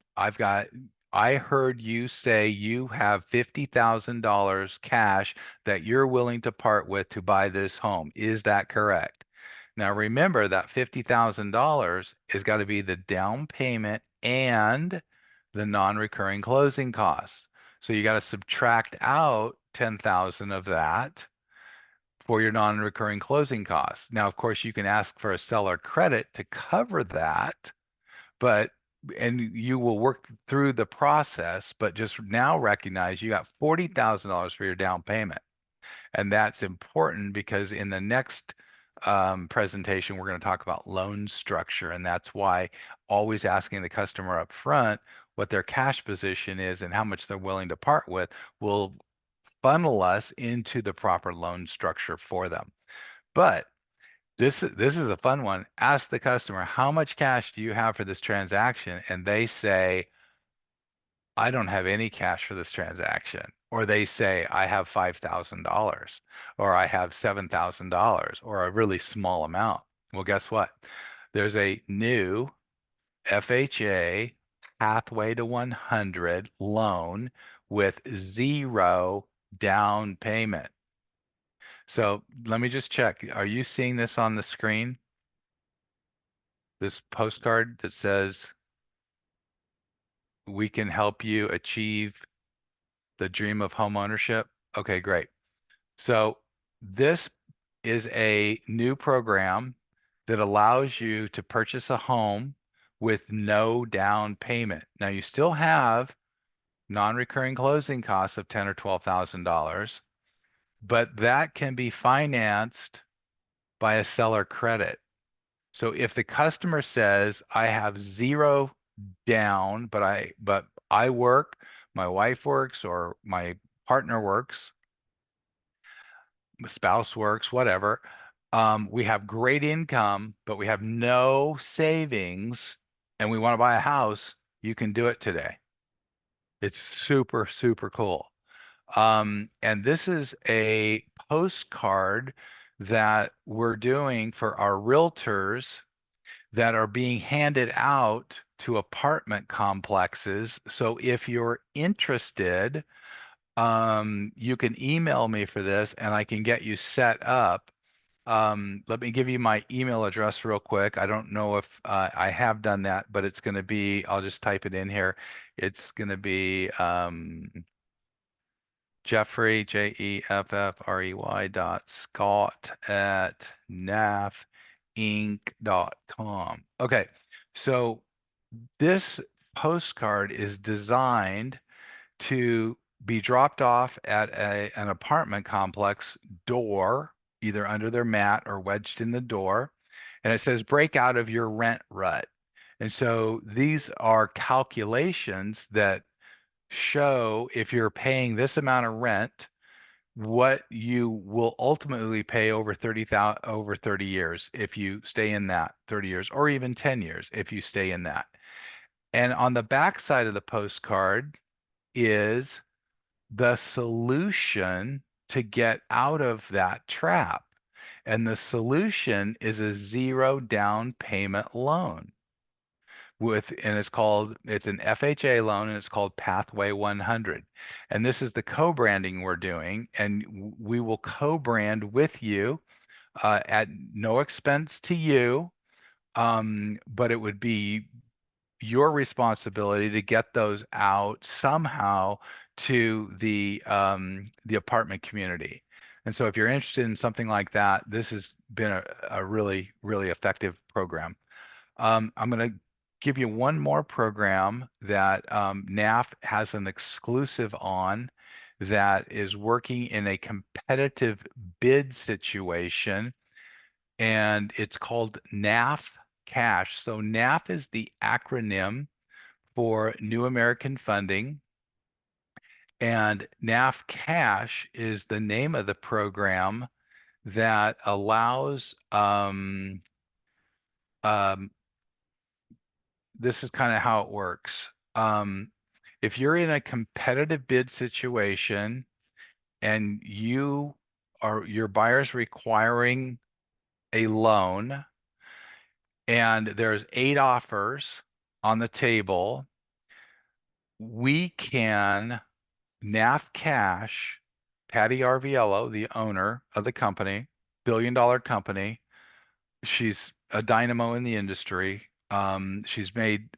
I heard you say you have $50,000 cash that you're willing to part with to buy this home. Is that correct? Now remember that $50,000 has got to be the down payment and the non-recurring closing costs. So you got to subtract out 10,000 of that for your non-recurring closing costs. Now, of course, you can ask for a seller credit to cover that, but and you will work through the process, but just now recognize you got $40,000 for your down payment. And that's important because in the next presentation, we're going to talk about loan structure. And that's why always asking the customer up front what their cash position is and how much they're willing to part with will funnel us into the proper loan structure for them. But this is a fun one. Ask the customer, how much cash do you have for this transaction? And they say, I don't have any cash for this transaction. Or they say, I have $5,000 or I have $7,000 or a really small amount. Well, guess what? There's a new FHA Pathway to 100 loan with zero down payment. So let me just check. Are you seeing this on the screen? This postcard that says, we can help you achieve the dream of home ownership? Okay, great. So this is a new program that allows you to purchase a home with no down payment. Now you still have non-recurring closing costs of $10,000 or $12,000, but that can be financed by a seller credit. So if the customer says, I have zero down, but I work, my wife works, or my partner works, my spouse works, whatever. We have great income, but we have no savings, and we want to buy a house. You can do it today. It's super, super cool. And this is a postcard that we're doing for our realtors that are being handed out to apartment complexes. So if you're interested, you can email me for this and I can get you set up. Let me give you my email address real quick. I don't know if I have done that, but it's going to be, I'll just type it in here. It's going to be Jeffrey, Jeffrey .Scott at nafinc.com. Okay, so this postcard is designed to be dropped off at an apartment complex door, either under their mat or wedged in the door. And it says, break out of your rent rut. And so these are calculations that show if you're paying this amount of rent, what you will ultimately pay over 30 years if you stay in that 30 years, or even 10 years if you stay in that. And on the back side of the postcard is the solution to get out of that trap. And the solution is a zero down payment loan and it's an FHA loan, and it's called Pathway 100. And this is the co-branding we're doing, and we will co-brand with you at no expense to you. But it would be your responsibility to get those out somehow to the apartment community. And so if you're interested in something like that, this has been a really, really effective program. I'm going to give you one more program that NAF has an exclusive on that is working in a competitive bid situation, and it's called NAF Cash. So NAF is the acronym for New American Funding, and NAF Cash is the name of the program that allows um, this is kind of how it works. If you're in a competitive bid situation and your buyer's requiring a loan and there's 8 offers on the table, we can NAF Cash, Patty Arviello, the owner of the company, billion-dollar company. She's a dynamo in the industry. She's made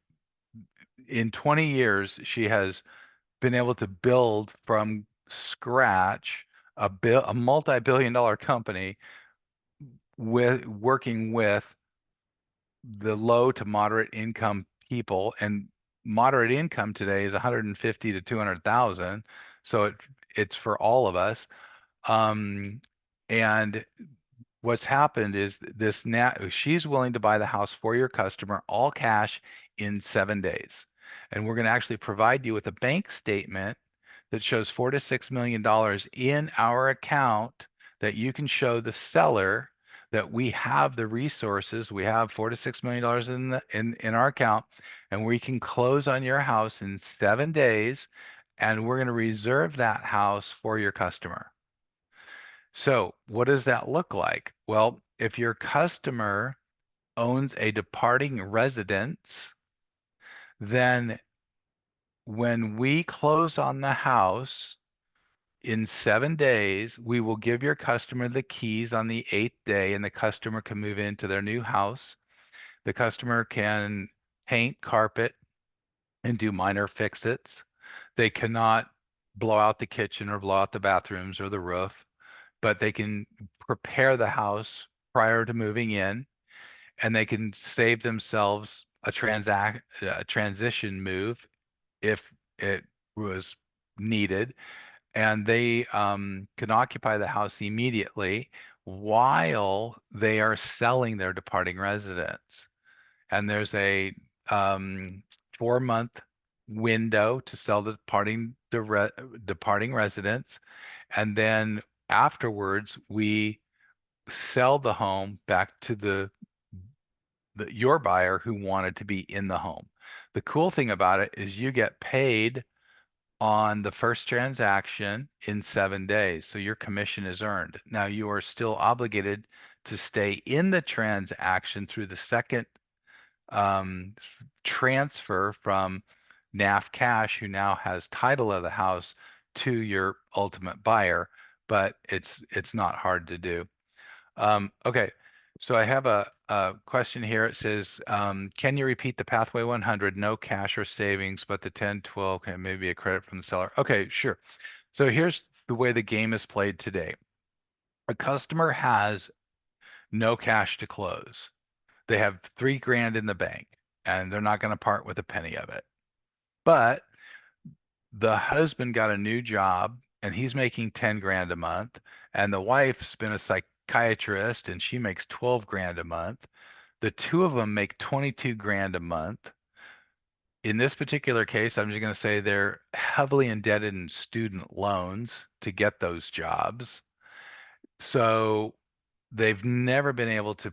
in 20 years, she has been able to build from scratch a multi-billion dollar company with working with the low to moderate income people. And moderate income today is 150 to 200,000. So it's for all of us. And what's happened is she's willing to buy the house for your customer, all cash, in 7 days. And we're going to actually provide you with a bank statement that shows $4 to $6 million in our account that you can show the seller that we have the resources. We have $4 to $6 million in our account, and we can close on your house in 7 days, and we're going to reserve that house for your customer. So what does that look like? Well, if your customer owns a departing residence, then when we close on the house in 7 days, we will give your customer the keys on the 8th day, and the customer can move into their new house. The customer can paint, carpet, and do minor fix-its. They cannot blow out the kitchen or blow out the bathrooms or the roof, but they can prepare the house prior to moving in, and they can save themselves a transition move if it was needed, and they can occupy the house immediately while they are selling their departing residence. And there's a 4-month window to sell the departing residence, and then afterwards we sell the home back to your buyer who wanted to be in the home. The cool thing about it is you get paid on the first transaction in 7 days, so your commission is earned. Now you are still obligated to stay in the transaction through the second transfer from NAF Cash, who now has title of the house, to your ultimate buyer, but it's not hard to do. Okay, so I have a question here. It says, can you repeat the Pathway 100, no cash or savings, but the 10, 12 can maybe a credit from the seller? Okay, sure. So here's the way the game is played today. A customer has no cash to close. They have 3 grand in the bank, and they're not going to part with a penny of it. But the husband got a new job and he's making 10 grand a month, and the wife's been a psychiatrist and she makes 12 grand a month. The two of them make 22 grand a month. In this particular case, I'm just going to say they're heavily indebted in student loans to get those jobs. So they've never been able to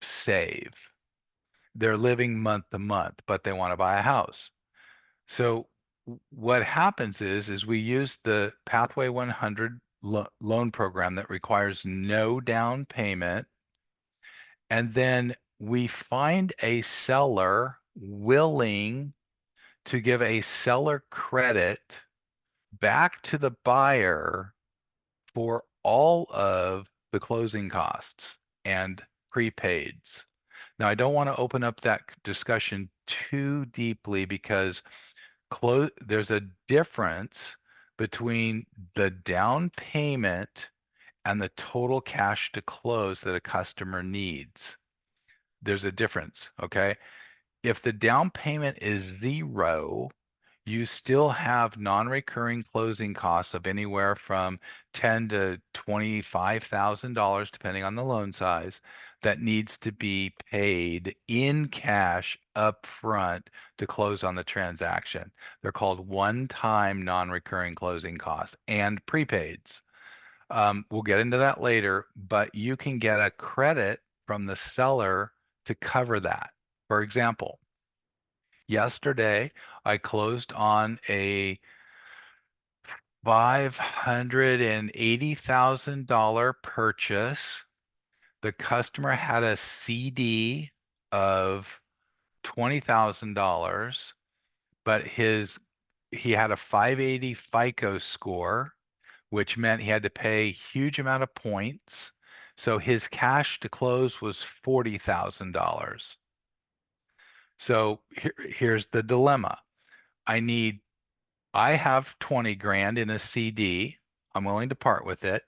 save. They're living month to month, but they want to buy a house. So what happens is we use the Pathway 100 loan program that requires no down payment, and then we find a seller willing to give a seller credit back to the buyer for all of the closing costs and prepaids. Now, I don't want to open up that discussion too deeply because there's a difference between the down payment and the total cash to close that a customer needs. There's a difference, okay? If the down payment is zero, you still have non-recurring closing costs of anywhere from $10,000 to $25,000, depending on the loan size, that needs to be paid in cash up front to close on the transaction. They're called one-time non-recurring closing costs and prepaids. We'll get into that later, but you can get a credit from the seller to cover that. For example, yesterday I closed on a $580,000 purchase. The customer had a CD of $20,000, but he had a 580 FICO score, which meant he had to pay a huge amount of points. So his cash to close was $40,000. So here's the dilemma. I have 20 grand in a CD. I'm willing to part with it.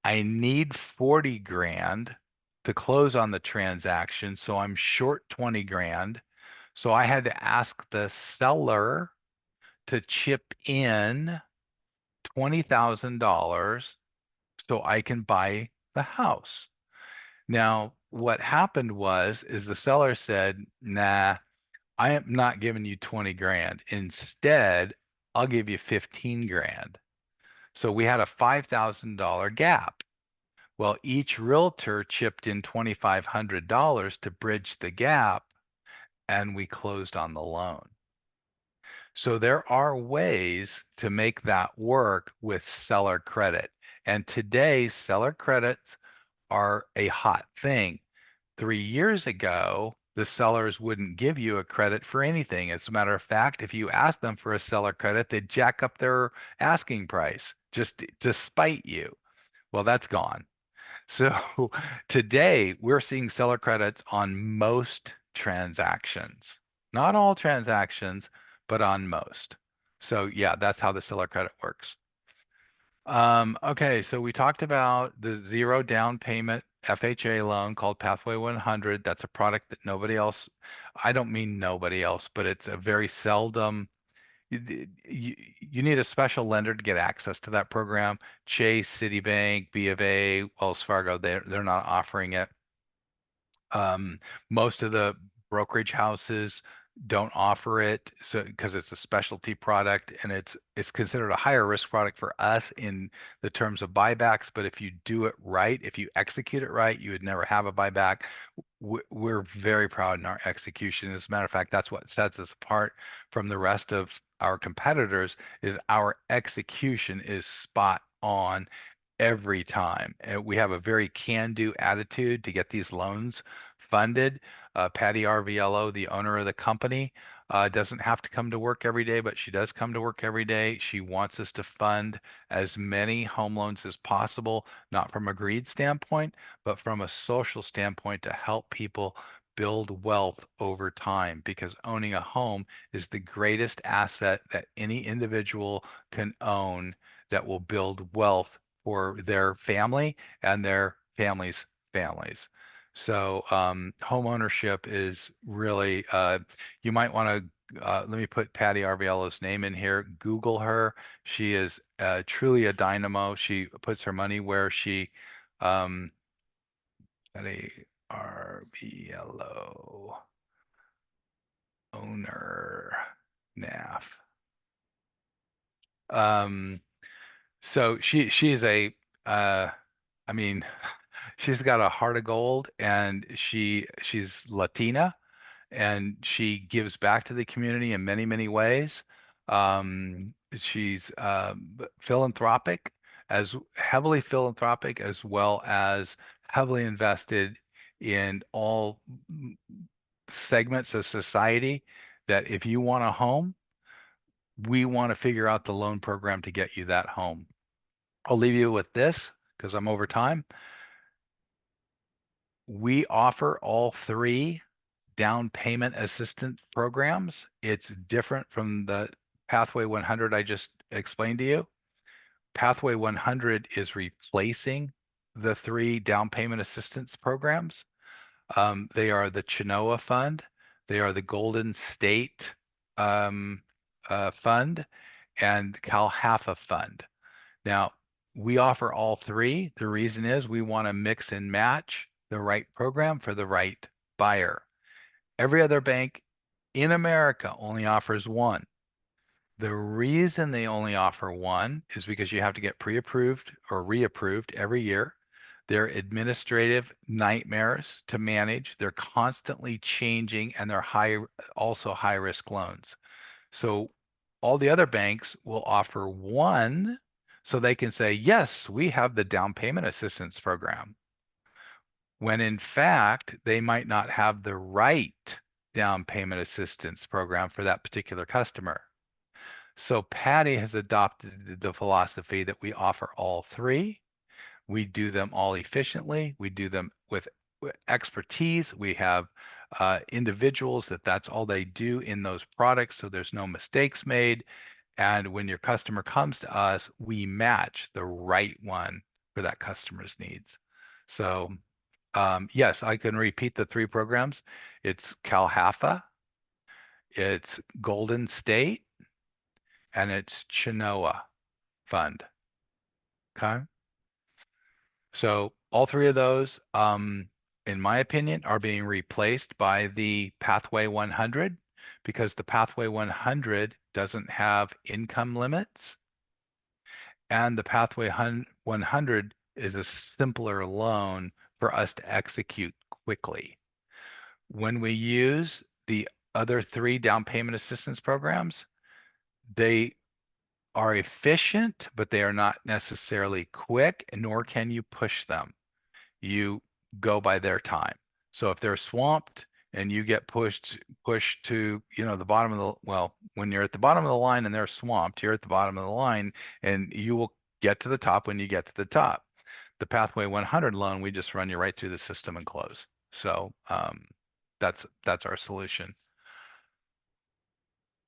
I need 40 grand to close on the transaction, so I'm short 20 grand. So I had to ask the seller to chip in $20,000 so I can buy the house. Now, what happened is the seller said, "Nah, I am not giving you 20 grand. Instead, I'll give you 15 grand." So we had a $5,000 gap. Well, each realtor chipped in $2,500 to bridge the gap, and we closed on the loan. So there are ways to make that work with seller credit. And today, seller credits are a hot thing. 3 years ago, the sellers wouldn't give you a credit for anything. As a matter of fact, if you asked them for a seller credit, they'd jack up their asking price just to spite you. Well, that's gone. So today we're seeing seller credits on most transactions. Not all transactions, but on most. So yeah, that's how the seller credit works. Okay, so we talked about the zero down payment FHA loan called Pathway 100. That's a product that nobody else, I don't mean nobody else, but it's a very seldom, you need a special lender to get access to that program. Chase, Citibank, B of A, Wells Fargo, they're not offering it. Most of the brokerage houses don't offer it, so because it's a specialty product and it's considered a higher risk product for us in the terms of buybacks. But if you do it right, if you execute it right, you would never have a buyback. We're very proud in our execution. As a matter of fact, that's what sets us apart from the rest of our competitors is our execution is spot on every time. And we have a very can-do attitude to get these loans funded. Patty Arviello, the owner of the company, doesn't have to come to work every day, but she does come to work every day. She wants us to fund as many home loans as possible, not from a greed standpoint, but from a social standpoint to help people build wealth over time because owning a home is the greatest asset that any individual can own that will build wealth for their family and their families. So home ownership is really, you might want to, let me put Patty Arviello's name in here. Google her. She is truly a dynamo. She puts her money where she, Patty RBLO owner NAF. Um, so she is a I mean, she's got a heart of gold, and she's Latina, and she gives back to the community in many, many ways. She's philanthropic, as heavily philanthropic, as well as heavily invested in all segments of society. That if you want a home, we want to figure out the loan program to get you that home. I'll leave you with this because I'm over time. We offer all three down payment assistance programs. It's different from the Pathway 100 I just explained to you. Pathway 100 is replacing the three down payment assistance programs. They are the Chenoa Fund, they are the Golden State um, Fund, and Calhafa Fund. Now, we offer all three. The reason is we want to mix and match the right program for the right buyer. Every other bank in America only offers one. The reason they only offer one is because you have to get pre-approved or reapproved every year. They're administrative nightmares to manage. They're constantly changing, and they're also high risk loans. So all the other banks will offer one so they can say, yes, we have the down payment assistance program, when in fact they might not have the right down payment assistance program for that particular customer. So Patty has adopted the philosophy that we offer all three. We do them all efficiently. We do them with expertise. We have individuals that's all they do in those products, so there's no mistakes made. And when your customer comes to us, we match the right one for that customer's needs. So yes, I can repeat the three programs. It's Calhafa, it's Golden State, and it's Chenoa Fund. Okay. So all three of those, in my opinion, are being replaced by the Pathway 100 because the Pathway 100 doesn't have income limits, and the Pathway 100 is a simpler loan for us to execute quickly. When we use the other three down payment assistance programs, they are efficient, but they are not necessarily quick, nor can you push them. You go by their time. So if they're swamped and you get pushed to, the bottom of the, well, when you're at the bottom of the line and they're swamped, you're at the bottom of the line, and you will get to the top when you get to the top. The Pathway 100 loan, we just run you right through the system and close. So that's our solution.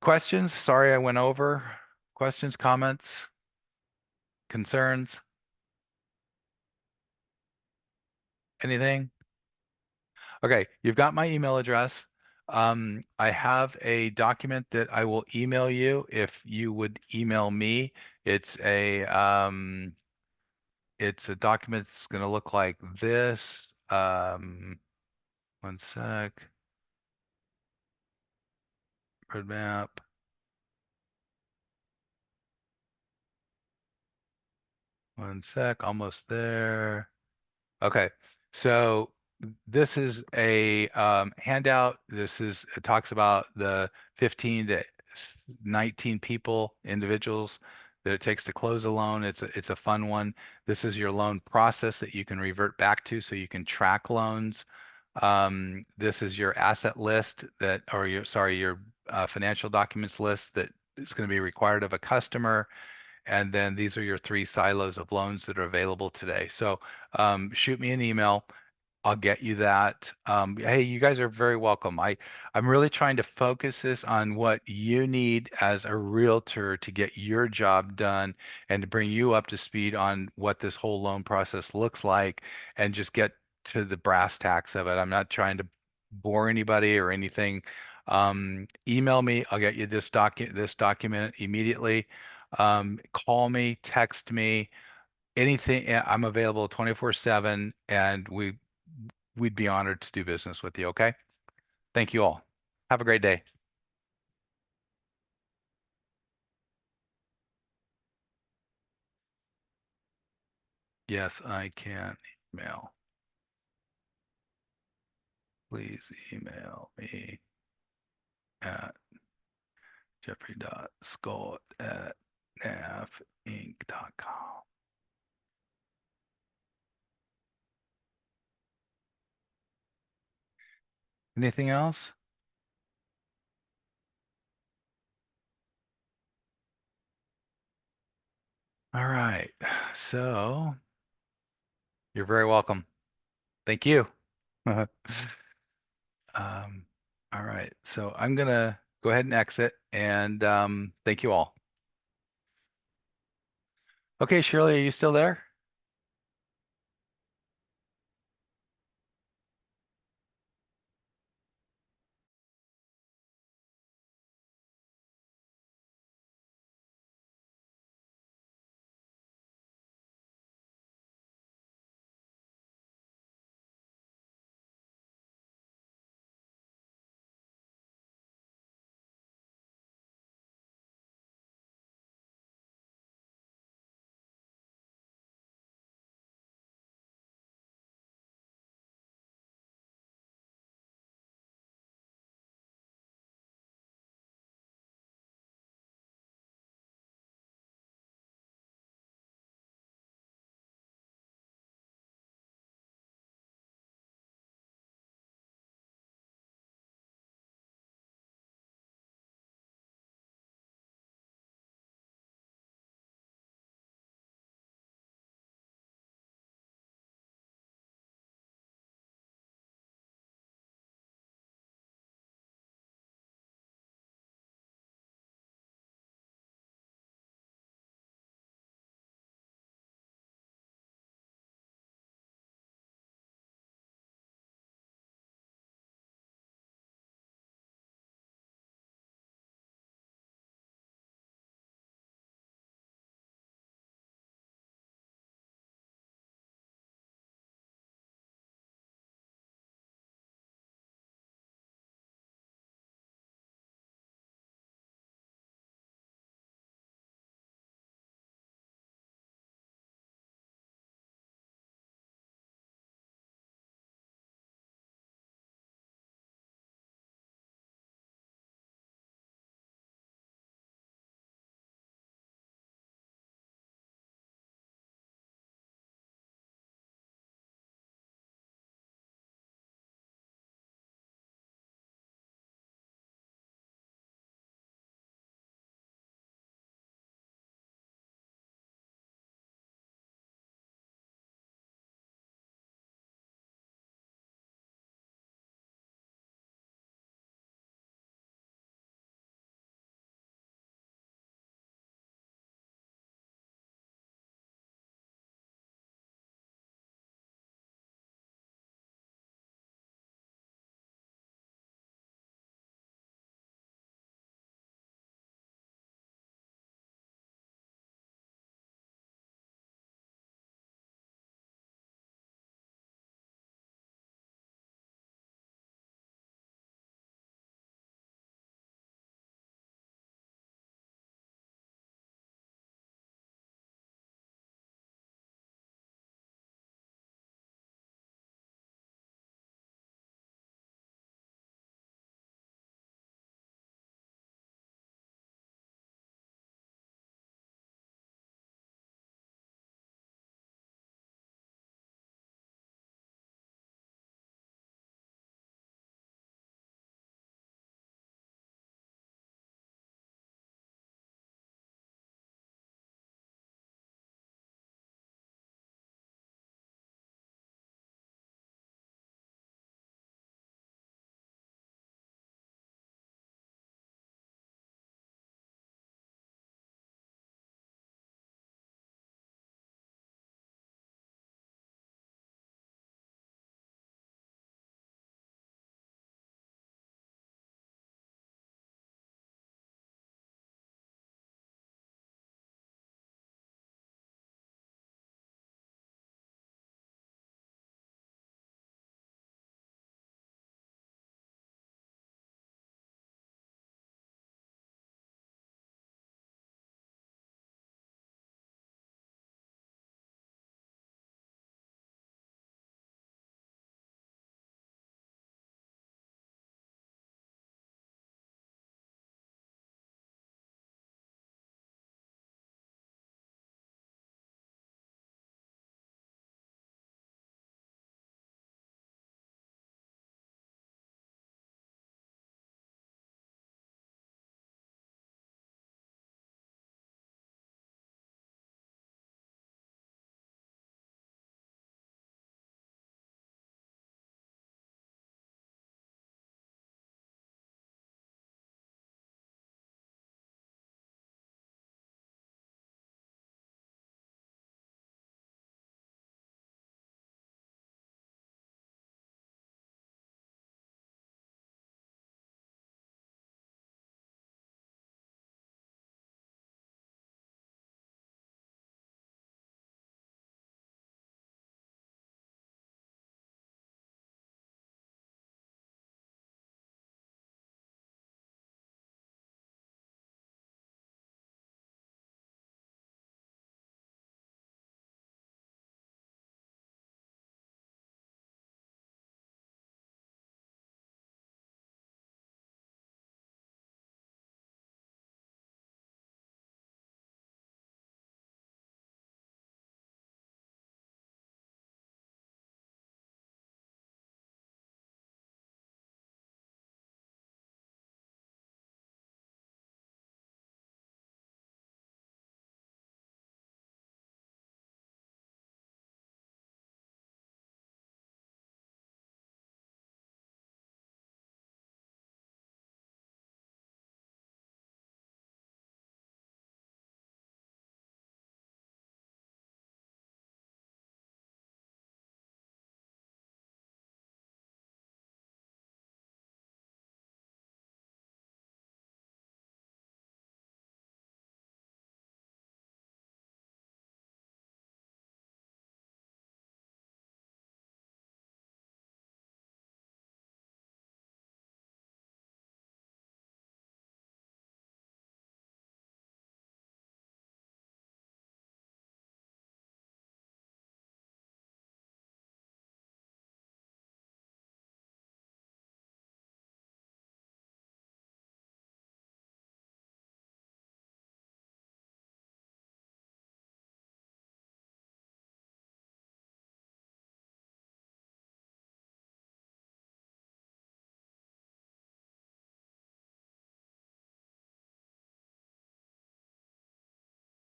Questions? Sorry I went over. Questions, comments, concerns, anything? Okay, you've got my email address. I have a document that I will email you if you would email me. It's it's a document that's going to look like this. One sec. Roadmap. One sec. Almost there. Okay, so this is a handout. It talks about the 15 to 19 individuals that it takes to close a loan. It's a fun one. This is your loan process that you can revert back to so you can track loans. This is your asset list or your financial documents list that is going to be required of a customer. And then these are your three silos of loans that are available today. So shoot me an email. I'll get you that. Hey, you guys are very welcome. I'm really trying to focus this on what you need as a realtor to get your job done and to bring you up to speed on what this whole loan process looks like and just get to the brass tacks of it. I'm not trying to bore anybody or anything. Email me. I'll get you this document immediately. Call me, text me, anything. I'm available 24/7, and we'd be honored to do business with you. Okay. Thank you all. Have a great day. Yes, I can email. Please email me at jeffrey.scott@navinc.com. Anything else? All right. So you're very welcome. Thank you. Um, all right. So I'm gonna go ahead and exit and thank you all. Okay, Shirley, are you still there?